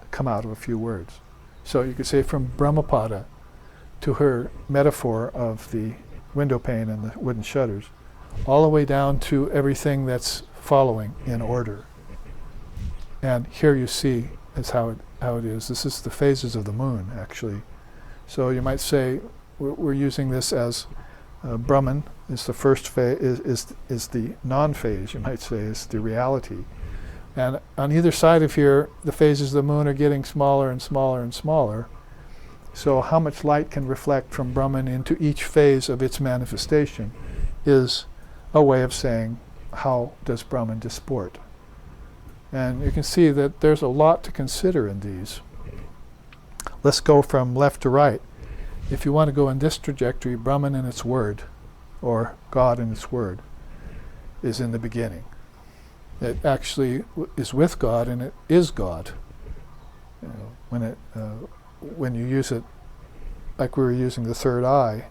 come out of a few words. So you could say from Brahmapada to her metaphor of the window pane and the wooden shutters, all the way down to everything that's following in order. And here you see is how it is. This is the phases of the moon, actually. So you might say we're using this as Brahman is the first phase, is the non-phase, you might say, is the reality. And on either side of here, the phases of the moon are getting smaller and smaller and smaller. So how much light can reflect from Brahman into each phase of its manifestation is a way of saying, how does Brahman disport? And you can see that there's a lot to consider in these. Let's go from left to right. If you want to go in this trajectory, Brahman and its word, or God and its word, is in the beginning. It actually is with God, and it is God. You know, when you use it, like we were using the third eye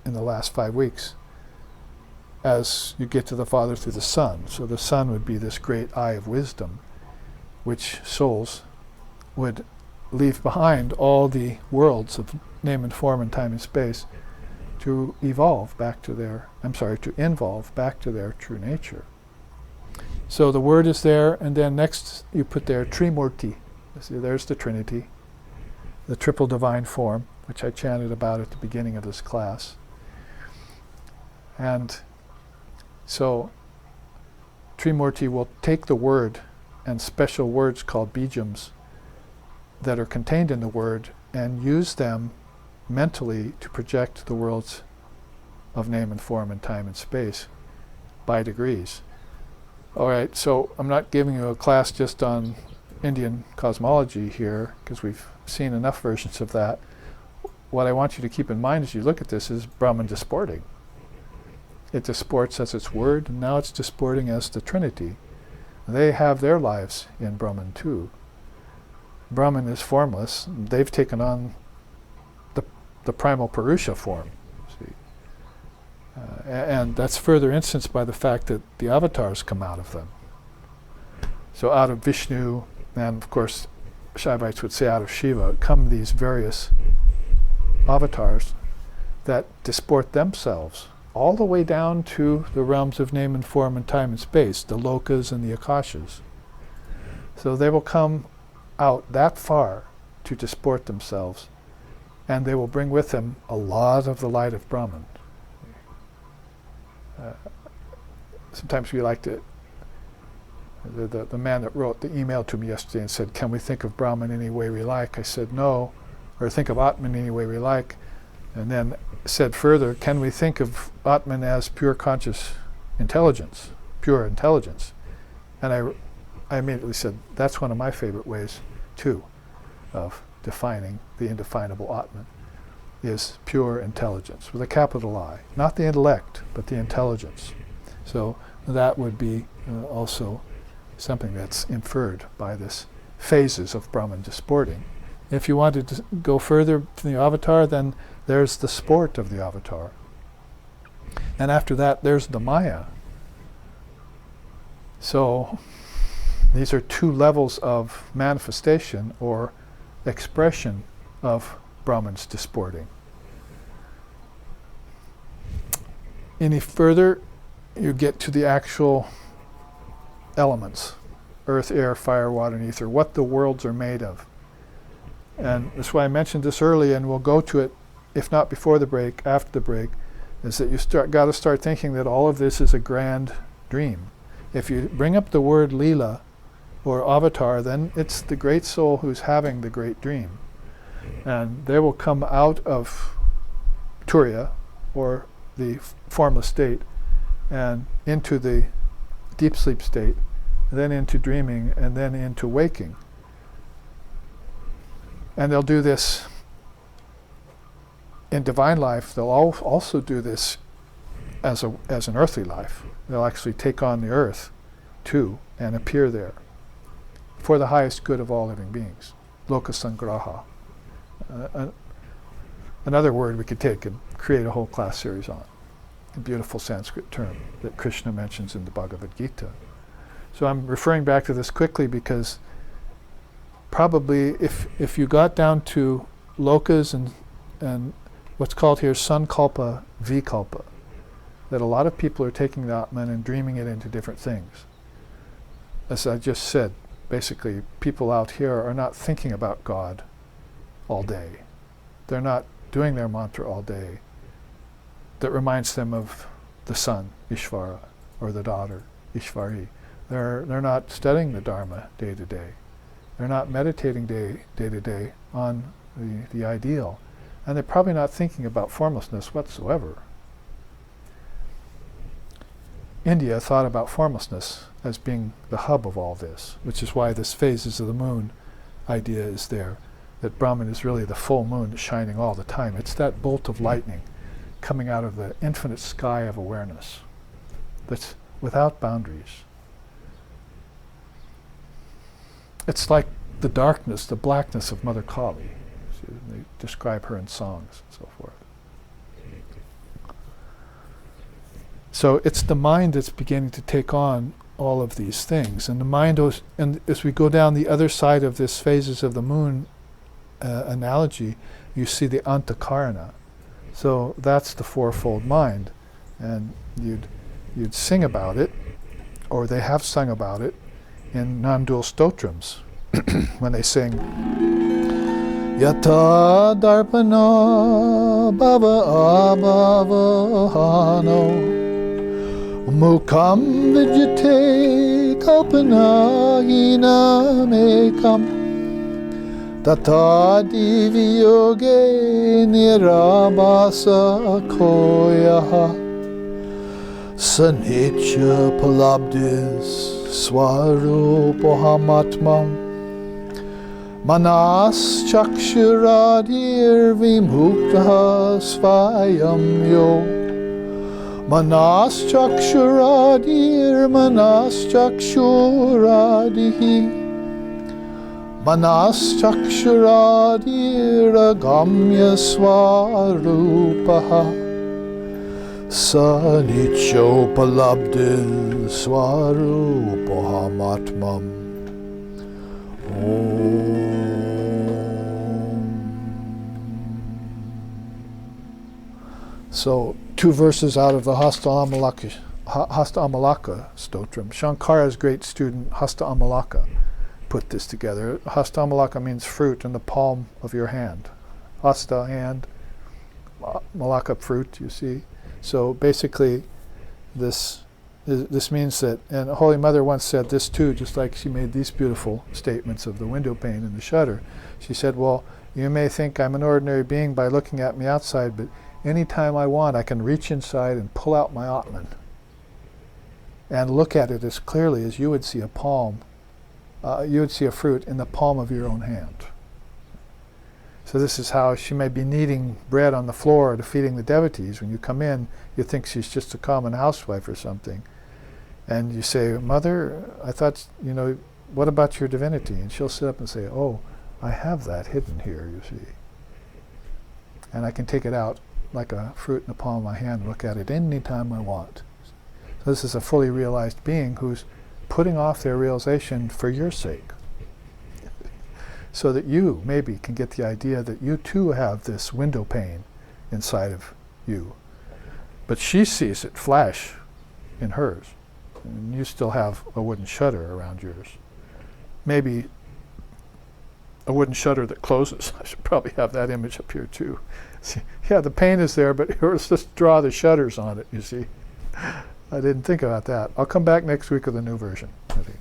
in the last 5 weeks, as you get to the Father through the Son. So the Son would be this great eye of wisdom, which souls would leave behind all the worlds of name and form and time and space to evolve back to their, to involve back to their true nature. So the word is there, and then next you put there Trimurti, See, there's the Trinity, the triple divine form, which I chanted about at the beginning of this class. And so Trimurti will take the word and special words called bijams that are contained in the word and use them mentally to project the worlds of name and form and time and space by degrees. All right, so I'm not giving you a class just on Indian cosmology here, because we've seen enough versions of that. What I want you to keep in mind as you look at this is Brahman disporting. It disports as its word, and now it's disporting as the Trinity. They have their lives in Brahman too. Brahman is formless. They've taken on the primal Purusha form. See? And that's further instanced by the fact that the avatars come out of them. So out of Vishnu, and of course Shaivites would say out of Shiva, come these various avatars that disport themselves all the way down to the realms of name and form and time and space, the lokas and the akashas. So they will come out that far to disport themselves, and they will bring with them a lot of the light of Brahman. Sometimes we like to, the man that wrote the email to me yesterday and said, can we think of Brahman any way we like? I said no, or think of Atman any way we like. And then said further, can we think of Atman as pure conscious intelligence, pure intelligence? And I immediately said, that's one of my favorite ways too of defining the indefinable Atman, is pure intelligence with a capital I. Not the intellect, but the intelligence. So that would be also something that's inferred by this phases of Brahman disporting. If you wanted to go further from the avatar, then there's the sport of the avatar. And after that, there's the Maya. So these are two levels of manifestation or expression of Brahman's disporting. Any further, you get to the actual elements, earth, air, fire, water, and ether, what the worlds are made of. And that's why I mentioned this early, and we'll go to it, if not before the break, after the break, is that you got to start thinking that all of this is a grand dream. If you bring up the word Leela or avatar, then it's the great soul who's having the great dream. And they will come out of Turiya, or the formless state, and into the deep sleep state, and then into dreaming, and then into waking. And they'll do this in divine life. They'll also do this as an earthly life. They'll actually take on the earth too and appear there for the highest good of all living beings. Lokasangraha. Another word we could take and create a whole class series on. A beautiful Sanskrit term that Krishna mentions in the Bhagavad Gita. So I'm referring back to this quickly because probably if you got down to lokas and what's called here sankalpa vikalpa, that a lot of people are taking the Atman and dreaming it into different things. As I just said, basically people out here are not thinking about God all day. They're not doing their mantra all day that reminds them of the son, Ishvara, or the daughter, Ishwari. They're not studying the Dharma day to day. They're not meditating day to day on the ideal. And they're probably not thinking about formlessness whatsoever. India thought about formlessness as being the hub of all this, which is why this phases of the moon idea is there, that Brahman is really the full moon shining all the time. It's that bolt of lightning coming out of the infinite sky of awareness that's without boundaries. It's like the darkness, the blackness of Mother Kali. See, they describe her in songs and so forth. So it's the mind that's beginning to take on all of these things. And the mind, and as we go down the other side of this phases of the moon analogy, you see the antakarana. So that's the fourfold mind. And you'd sing about it, or they have sung about it, in nondual stotrams, when they sing, Yata darpana bhava abhavahano mukam vijate kalpana inamekam tata diviyoge nirabasa koyaha sanitya palabdis swarupohamatmam manas chakshuradir vimukta svayam yo manas chakshuradihi manas chakshuradir agamya swarupaha sanityo swarupohamatmam. So, 2 verses out of the Hasta Amalaka Stotram. Shankara's great student, Hasta Amalaka, put this together. Hasta Amalaka means fruit in the palm of your hand. Hasta, hand, Malaka, fruit, you see. So basically, this means that, and Holy Mother once said this too, just like she made these beautiful statements of the window pane and the shutter. She said, well, you may think I'm an ordinary being by looking at me outside, but anytime I want, I can reach inside and pull out my Atman and look at it as clearly as you would see a palm, you would see a fruit in the palm of your own hand. So this is how she may be kneading bread on the floor to feeding the devotees. When you come in, you think she's just a common housewife or something. And you say, Mother, I thought, what about your divinity? And she'll sit up and say, oh, I have that hidden here, you see. And I can take it out like a fruit in the palm of my hand and look at it any time I want. So this is a fully realized being who's putting off their realization for your sake, so that you maybe can get the idea that you too have this window pane inside of you. But she sees it flash in hers, and you still have a wooden shutter around yours. Maybe a wooden shutter that closes. I should probably have that image up here too. See, yeah, the pane is there, but let's just draw the shutters on it, you see. I didn't think about that. I'll come back next week with a new version, I think.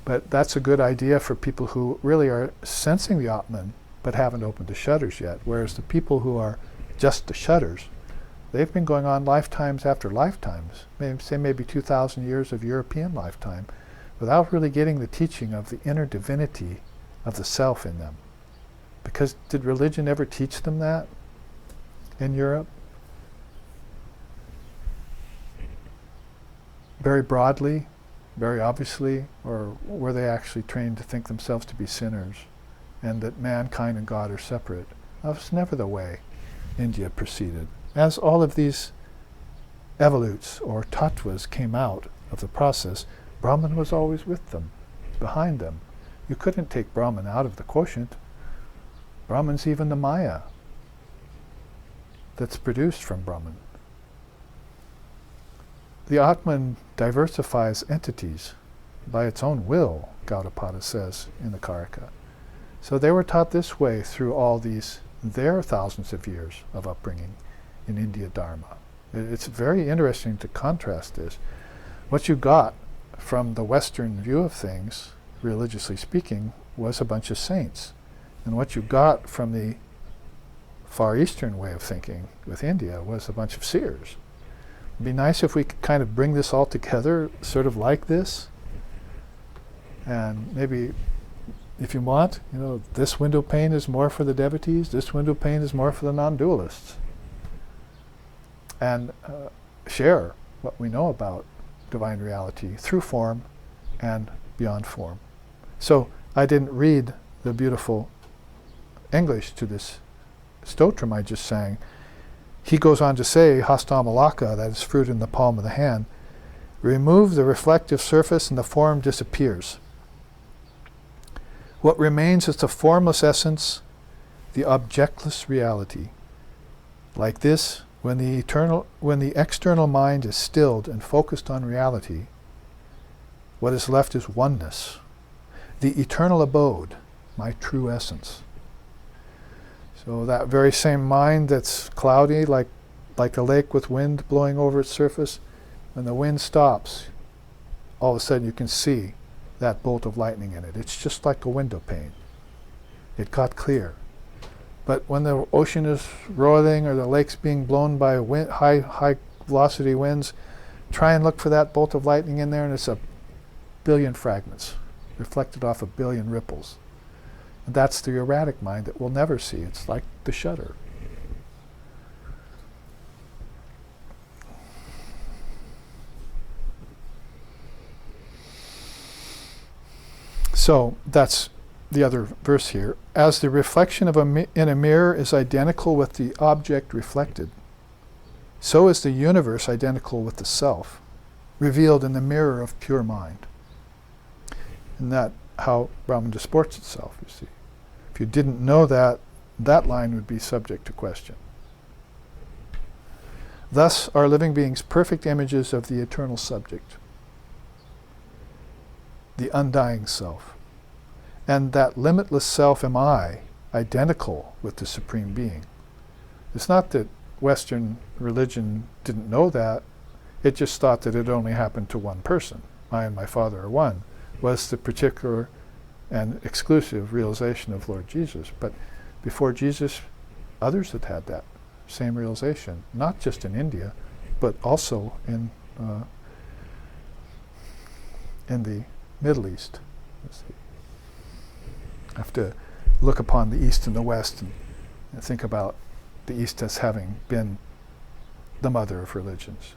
But that's a good idea for people who really are sensing the Atman, but haven't opened the shutters yet. Whereas the people who are just the shutters, they've been going on lifetimes after lifetimes, maybe 2,000 years of European lifetime, without really getting the teaching of the inner divinity of the self in them. Because did religion ever teach them that in Europe? Very broadly, very obviously, or were they actually trained to think themselves to be sinners and that mankind and God are separate? That was never the way India proceeded. As all of these evolutes or tattvas came out of the process, Brahman was always with them, behind them. You couldn't take Brahman out of the quotient. Brahman's even the Maya that's produced from Brahman. The Atman diversifies entities by its own will, Gaudapada says in the Karika. So they were taught this way through all their thousands of years of upbringing in India Dharma. It's very interesting to contrast this. What you got from the Western view of things, religiously speaking, was a bunch of saints. And what you got from the Far Eastern way of thinking with India was a bunch of seers. It'd be nice if we could kind of bring this all together, sort of like this. And maybe, if you want, this window pane is more for the devotees, this window pane is more for the non-dualists. And share what we know about divine reality through form and beyond form. So I didn't read the beautiful English to this stotram I just sang. He goes on to say, Hastamalaka, that is fruit in the palm of the hand, remove the reflective surface and the form disappears. What remains is the formless essence, the objectless reality. Like this, when the external mind is stilled and focused on reality, what is left is oneness. the eternal abode, my true essence. So that very same mind that's cloudy, like a lake with wind blowing over its surface, when the wind stops, all of a sudden you can see that bolt of lightning in it. It's just like a window pane. It got clear. But when the ocean is roiling or the lake's being blown by high velocity winds, try and look for that bolt of lightning in there, and it's a billion fragments reflected off a billion ripples. And that's the erratic mind that we'll never see. It's like the shutter. So that's the other verse here. As the reflection of in a mirror is identical with the object reflected, so is the universe identical with the self, revealed in the mirror of pure mind. And that how Brahman disports itself, you see. If you didn't know that, that line would be subject to question. Thus are living beings perfect images of the eternal subject, the undying self. And that limitless self am I, identical with the Supreme Being. It's not that Western religion didn't know that, it just thought that it only happened to one person. I and my Father are one, was the particular and exclusive realization of Lord Jesus. But before Jesus, others had had that same realization, not just in India, but also in the Middle East. I have to look upon the East and the West and think about the East as having been the mother of religions.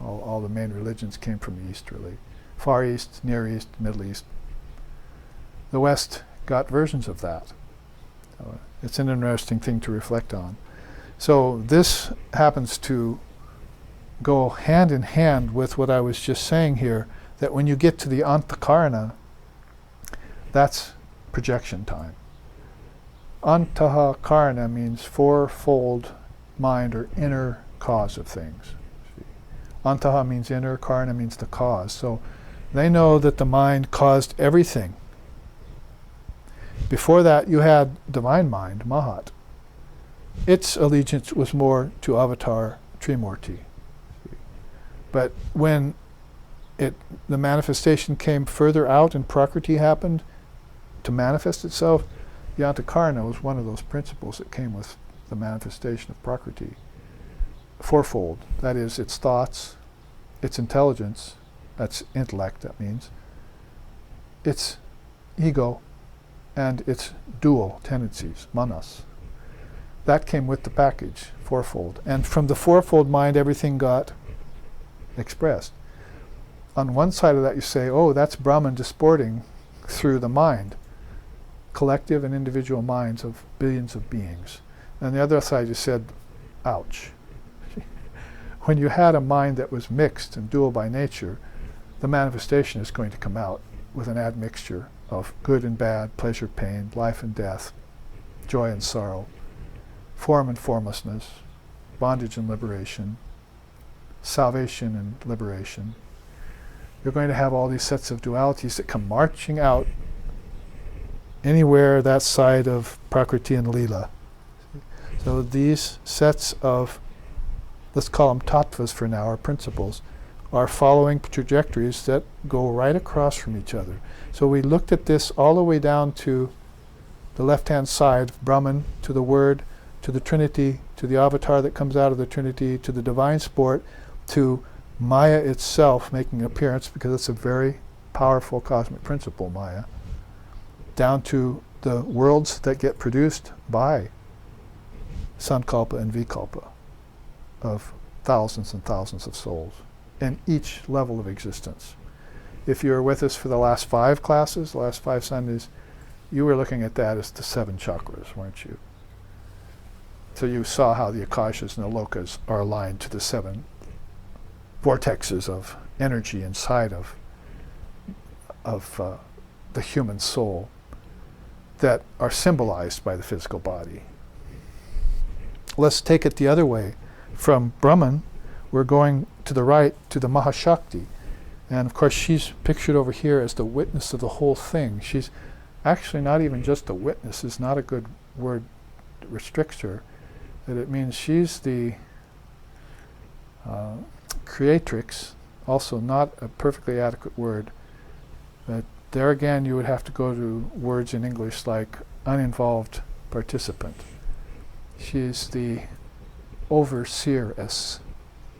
All the main religions came from the East, really. Far East, Near East, Middle East. The West got versions of that. It's an interesting thing to reflect on. So this happens to go hand in hand with what I was just saying here, that when you get to the antakarana, that's projection time. Antakarana means fourfold mind or inner cause of things. Antaha means inner, karana means the cause. So they know that the mind caused everything. Before that, you had divine mind, Mahat. Its allegiance was more to Avatar Trimurti. But when the manifestation came further out and Prakriti happened to manifest itself, the Antakarana was one of those principles that came with the manifestation of Prakriti. Fourfold, that is, its thoughts, its intelligence, that's intellect, that means, its ego, and its dual tendencies, manas. That came with the package, fourfold. And from the fourfold mind, everything got expressed. On one side of that, you say, oh, that's Brahman disporting through the mind, collective and individual minds of billions of beings. And the other side, you said, ouch. When you had a mind that was mixed and dual by nature, the manifestation is going to come out with an admixture of good and bad, pleasure, pain, life and death, joy and sorrow, form and formlessness, bondage and liberation, salvation and liberation. You're going to have all these sets of dualities that come marching out anywhere that side of Prakriti and Leela. So these sets of, let's call them tattvas for now, or principles, are following trajectories that go right across from each other. So we looked at this all the way down to the left-hand side, Brahman, to the Word, to the Trinity, to the avatar that comes out of the Trinity, to the divine sport, to Maya itself making an appearance, because it's a very powerful cosmic principle, Maya, down to the worlds that get produced by Sankalpa and Vikalpa of thousands and thousands of souls in each level of existence. If you were with us for the last 5 classes, the last 5 Sundays, you were looking at that as the 7 chakras, weren't you? So you saw how the akashas and the lokas are aligned to the 7 vortexes of energy inside of the human soul that are symbolized by the physical body. Let's take it the other way. From Brahman, we're going to the right to the Mahashakti. And of course she's pictured over here as the witness of the whole thing. She's actually not even just a witness, is not a good word that restricts her. That it means she's the creatrix, also not a perfectly adequate word. But there again you would have to go to words in English like uninvolved participant. She's the overseeress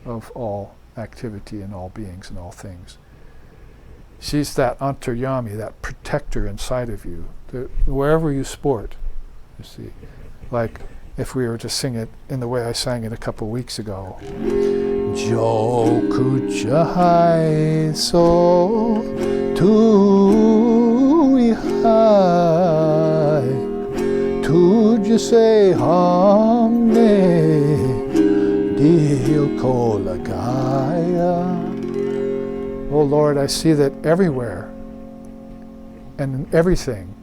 of all activity and all beings and all things. She's that antaryami, that protector inside of you, wherever you sport, you see. Like if we were to sing it in the way I sang it a couple weeks ago. Jo kucha hai so tu hai tuj se humne dil ko lagaya. Oh Lord, I see that everywhere and in everything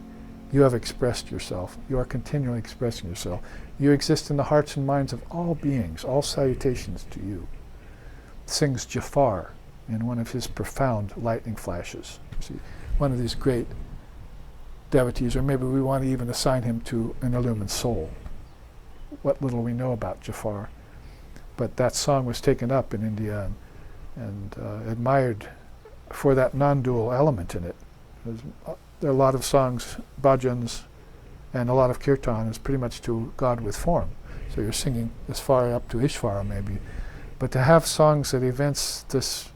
you have expressed yourself. You are continually expressing yourself. You exist in the hearts and minds of all beings. All salutations to you. Sings Jafar in one of his profound lightning flashes. See, one of these great devotees, or maybe we want to even assign him to an illumined soul. What little we know about Jafar. But that song was taken up in India and admired for that non-dual element in it. There are a lot of songs, bhajans, and a lot of kirtan is pretty much to God with form. So you're singing as far up to Ishvara maybe. But to have songs that evince this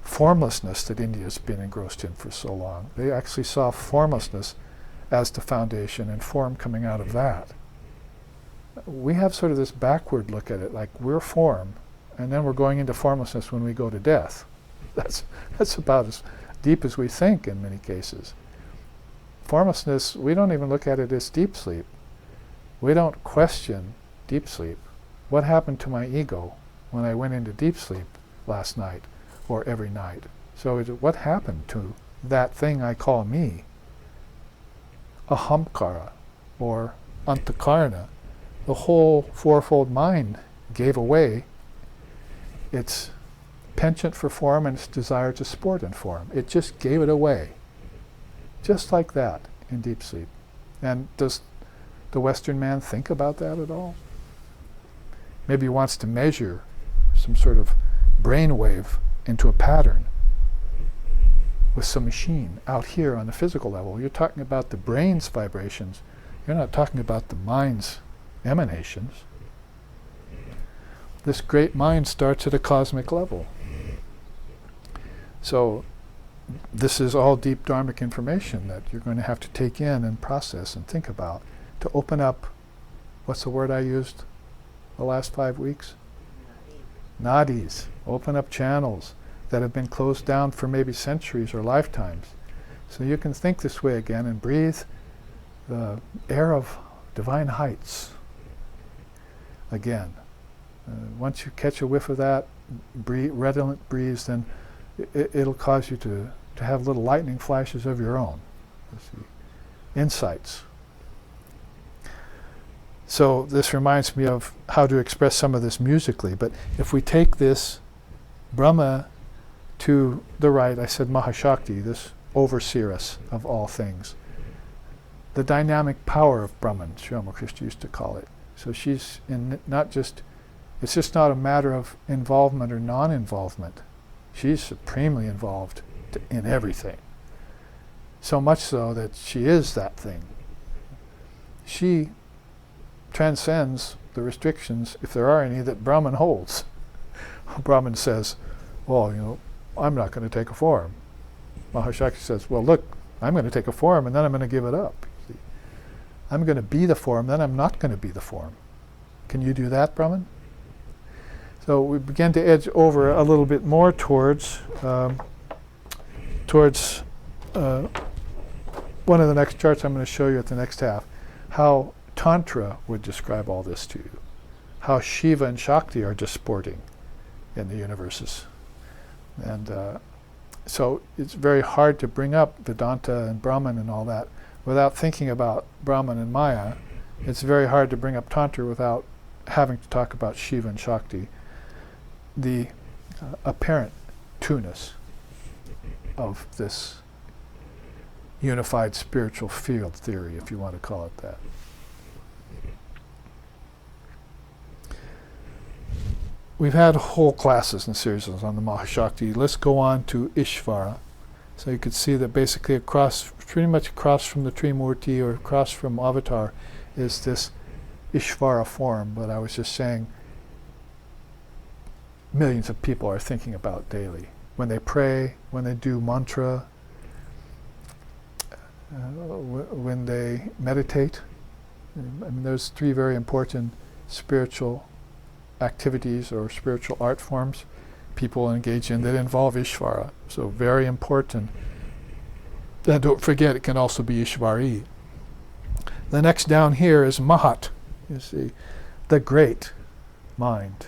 formlessness that India's been engrossed in for so long, they actually saw formlessness as the foundation and form coming out of that. We have sort of this backward look at it, like we're form, and then we're going into formlessness when we go to death. That's about as deep as we think in many cases. Formlessness, we don't even look at it as deep sleep. We don't question deep sleep. What happened to my ego when I went into deep sleep last night or every night? So what happened to that thing I call me? Ahamkara or antakarna. The whole fourfold mind gave away its penchant for form and its desire to sport in form. It just gave it away. Just like that in deep sleep. And does the Western man think about that at all? Maybe he wants to measure some sort of brainwave into a pattern with some machine out here on the physical level. You're talking about the brain's vibrations. You're not talking about the mind's emanations. This great mind starts at a cosmic level. So this is all deep dharmic information that you're going to have to take in and process and think about to open up, what's the word I used the last 5 weeks? Nadis. Open up channels that have been closed down for maybe centuries or lifetimes. So you can think this way again and breathe the air of divine heights again. Once you catch a whiff of that redolent breeze, then it'll cause you to have little lightning flashes of your own. Insights. So this reminds me of how to express some of this musically. But if we take this Brahma to the right, I said Mahashakti, this overseeress of all things. The dynamic power of Brahman, Sri Ramakrishna used to call it. So she's in it's just not a matter of involvement or non-involvement. She's supremely involved in everything. So much so that she is that thing. She transcends the restrictions, if there are any, that Brahman holds. Brahman says, well, I'm not going to take a form. Mahashakti says, well, look, I'm going to take a form and then I'm going to give it up. See? I'm going to be the form, then I'm not going to be the form. Can you do that, Brahman? So we begin to edge over a little bit more towards one of the next charts I'm going to show you at the next half, how Tantra would describe all this to you, how Shiva and Shakti are disporting in the universes. And so it's very hard to bring up Vedanta and Brahman and all that without thinking about Brahman and Maya. It's very hard to bring up Tantra without having to talk about Shiva and Shakti. The apparent two-ness of this unified spiritual field theory, if you want to call it that. We've had whole classes and series on the Mahashakti. Let's go on to Ishvara. So you could see that basically pretty much across from the Trimurti or across from Avatar is this Ishvara form, but I was just saying millions of people are thinking about daily. When they pray, when they do mantra, when they meditate. I mean, there's three very important spiritual activities or spiritual art forms people engage in that involve Ishvara. So very important. Then don't forget, it can also be Ishwari. The next down here is Mahat, you see, the great mind.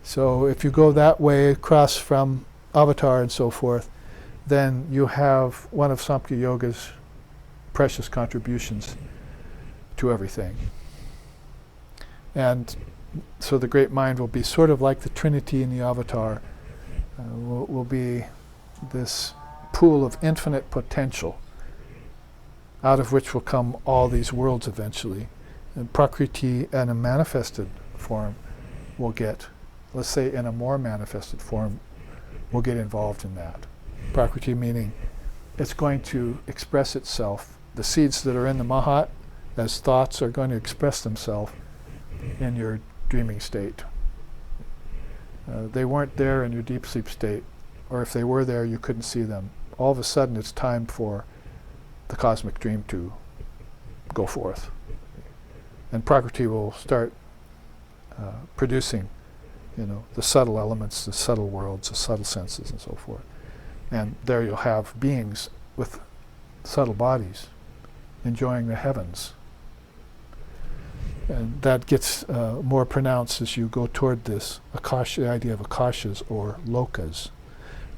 So if you go that way across from Avatar and so forth, then you have one of Samkhya Yoga's precious contributions to everything. And so the great mind will be sort of like the Trinity in the Avatar, will be this pool of infinite potential out of which will come all these worlds eventually. And Prakriti in a manifested form will get, let's say in a more manifested form, will get involved in that. Prakriti meaning it's going to express itself. The seeds that are in the Mahat as thoughts are going to express themselves in your dreaming state. They weren't there in your deep sleep state, or if they were there, you couldn't see them. All of a sudden, it's time for the cosmic dream to go forth. And Prakriti will start producing, the subtle elements, the subtle worlds, the subtle senses, and so forth. And there you'll have beings with subtle bodies enjoying the heavens. And that gets more pronounced as you go toward this Akasha, the idea of Akashas or Lokas.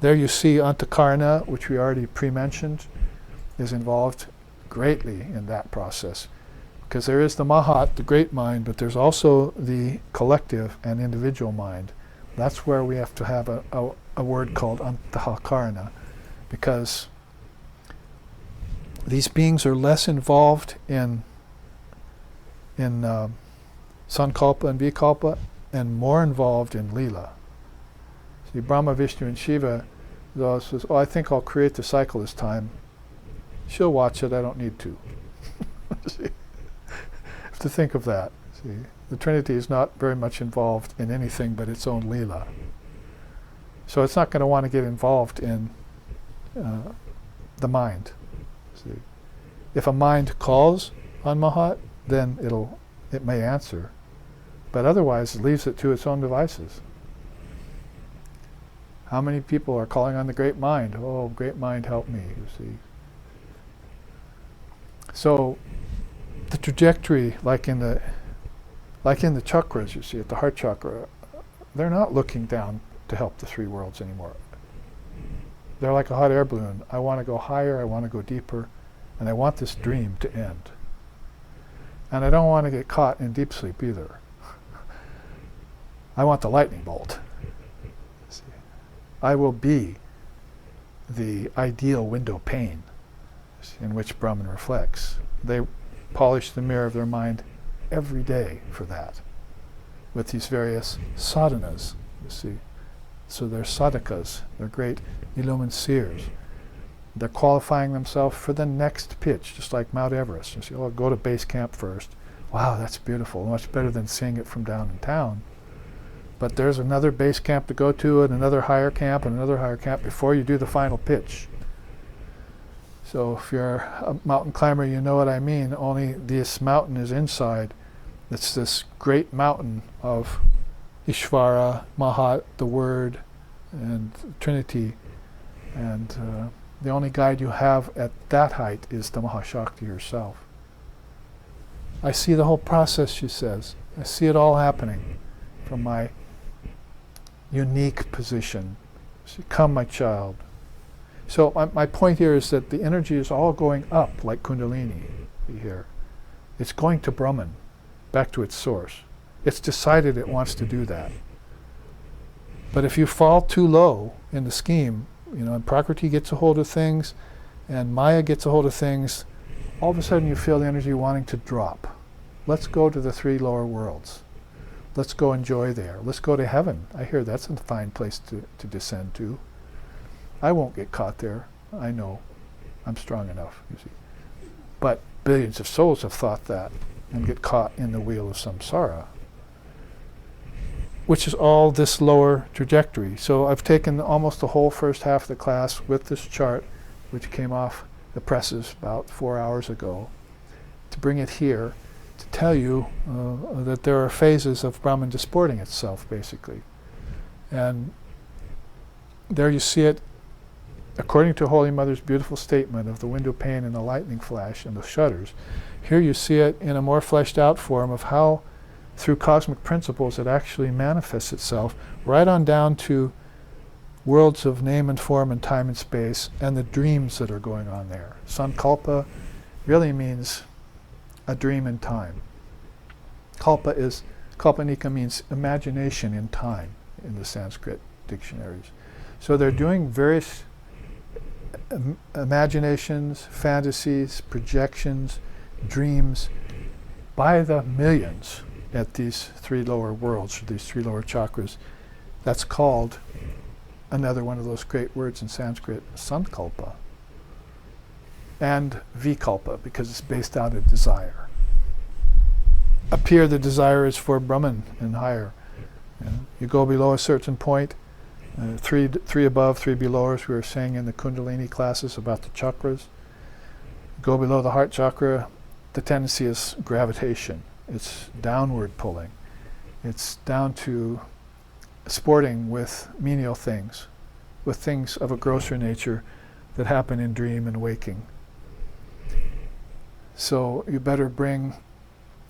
There you see Antakarna, which we already pre-mentioned, is involved greatly in that process. Because there is the Mahat, the great mind, but there's also the collective and individual mind. That's where we have to have a word called Antakarna, because these beings are less involved in Sankalpa and Vikalpa, and more involved in Leela. See, Brahma, Vishnu, and Shiva says, I think I'll create the cycle this time. She'll watch it, I don't need to. See? Have to think of that. See? The Trinity is not very much involved in anything but its own Leela. So it's not going to want to get involved in the mind. See? If a mind calls on Mahat, then it may answer, but otherwise it leaves it to its own devices. How many people are calling on the great mind? Oh, great mind, help me, you see. So the trajectory, like in the chakras, you see, at the heart chakra, they're not looking down to help the three worlds anymore. They're like a hot air balloon. I want to go higher, I want to go deeper, and I want this dream to end. And I don't want to get caught in deep sleep either. I want the lightning bolt. See? I will be the ideal window pane in which Brahman reflects. They polish the mirror of their mind every day for that, with these various sadhanas, you see. So they're sadhakas, they're great illumined seers. They're qualifying themselves for the next pitch, just like Mount Everest. You see, I'll go to base camp first. Wow, that's beautiful, much better than seeing it from down in town. But there's another base camp to go to, and another higher camp, and another higher camp before you do the final pitch. So if you're a mountain climber, you know what I mean. Only this mountain is inside. It's this great mountain of Ishvara, Mahat, the Word, and Trinity. And the only guide you have at that height is the Mahashakti herself. I see the whole process, she says. I see it all happening from my unique position. So, come, my child. So my point here is that the energy is all going up like Kundalini here. It's going to Brahman, back to its source. It's decided it wants to do that. But if you fall too low in the scheme, and Prakriti gets a hold of things, and Maya gets a hold of things, all of a sudden you feel the energy wanting to drop. Let's go to the 3 lower worlds. Let's go enjoy there. Let's go to heaven. I hear that's a fine place to descend to. I won't get caught there. I know. I'm strong enough, you see. But billions of souls have thought that and get caught in the wheel of samsara, which is all this lower trajectory. So I've taken almost the whole first half of the class with this chart, which came off the presses about 4 hours ago, to bring it here to tell you that there are phases of Brahman disporting itself, basically. And there you see it, according to Holy Mother's beautiful statement of the window pane and the lightning flash and the shutters. Here you see it in a more fleshed out form of how, through cosmic principles, it actually manifests itself, right on down to worlds of name and form and time and space, and the dreams that are going on there. Sankalpa really means a dream in time. Kalpanika means imagination in time in the Sanskrit dictionaries. So they're doing various imaginations, fantasies, projections, dreams by the millions at these 3 lower worlds, or these 3 lower chakras. That's called, another one of those great words in Sanskrit, sankalpa, and vikalpa, because it's based out of desire. Up here the desire is for Brahman and higher. You go below a certain point, 3 above, 3 below, as we were saying in the Kundalini classes about the chakras. Go below the heart chakra, the tendency is gravitation. It's downward pulling. It's down to sporting with menial things, with things of a grosser nature that happen in dream and waking. So you better bring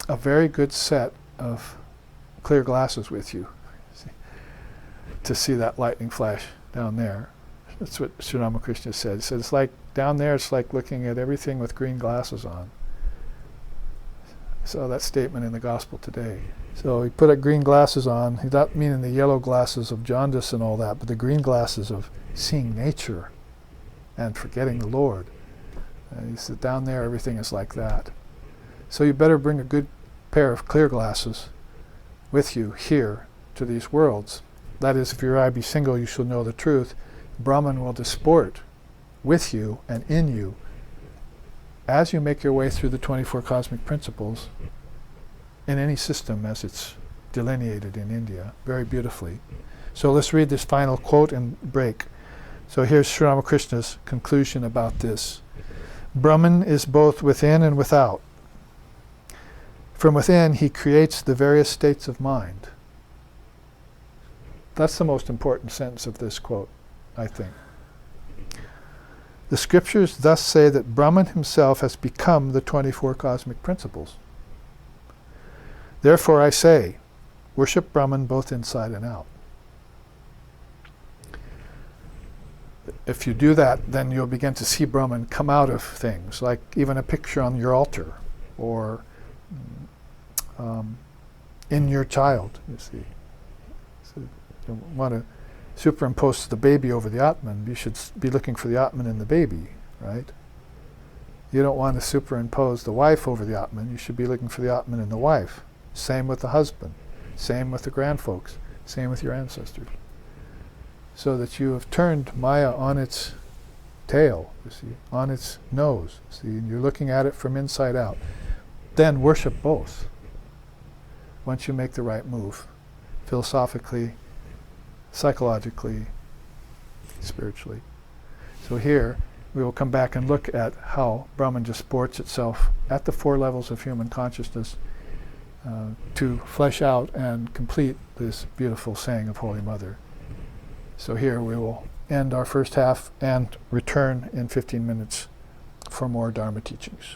a very good set of clear glasses with you to see that lightning flash down there. That's what Sri Ramakrishna said. He said, it's like, down there it's like looking at everything with green glasses on. So that statement in the gospel today. So he put green glasses on. He's not meaning the yellow glasses of jaundice and all that, but the green glasses of seeing nature and forgetting the Lord. He said, down there everything is like that. So you better bring a good pair of clear glasses with you here to these worlds. That is, if your eye be single, you shall know the truth. Brahman will disport with you and in you as you make your way through the 24 cosmic principles in any system as it's delineated in India, very beautifully. So let's read this final quote and break. So here's Sri Ramakrishna's conclusion about this. Brahman is both within and without. From within, he creates the various states of mind. That's the most important sentence of this quote, I think. The scriptures thus say that Brahman himself has become the 24 cosmic principles. Therefore I say, worship Brahman both inside and out. If you do that, then you'll begin to see Brahman come out of things, like even a picture on your altar, or in your child, you see. So you want to superimpose the baby over the Atman, you should be looking for the Atman in the baby, right? You don't want to superimpose the wife over the Atman, you should be looking for the Atman in the wife. Same with the husband, same with the grandfolks, same with your ancestors. So that you have turned Maya on its tail, you see, on its nose, see, and you're looking at it from inside out. Then worship both, once you make the right move, philosophically, psychologically, spiritually. So here, we will come back and look at how Brahman disports itself at the 4 levels of human consciousness to flesh out and complete this beautiful saying of Holy Mother. So here we will end our first half and return in 15 minutes for more Dharma teachings.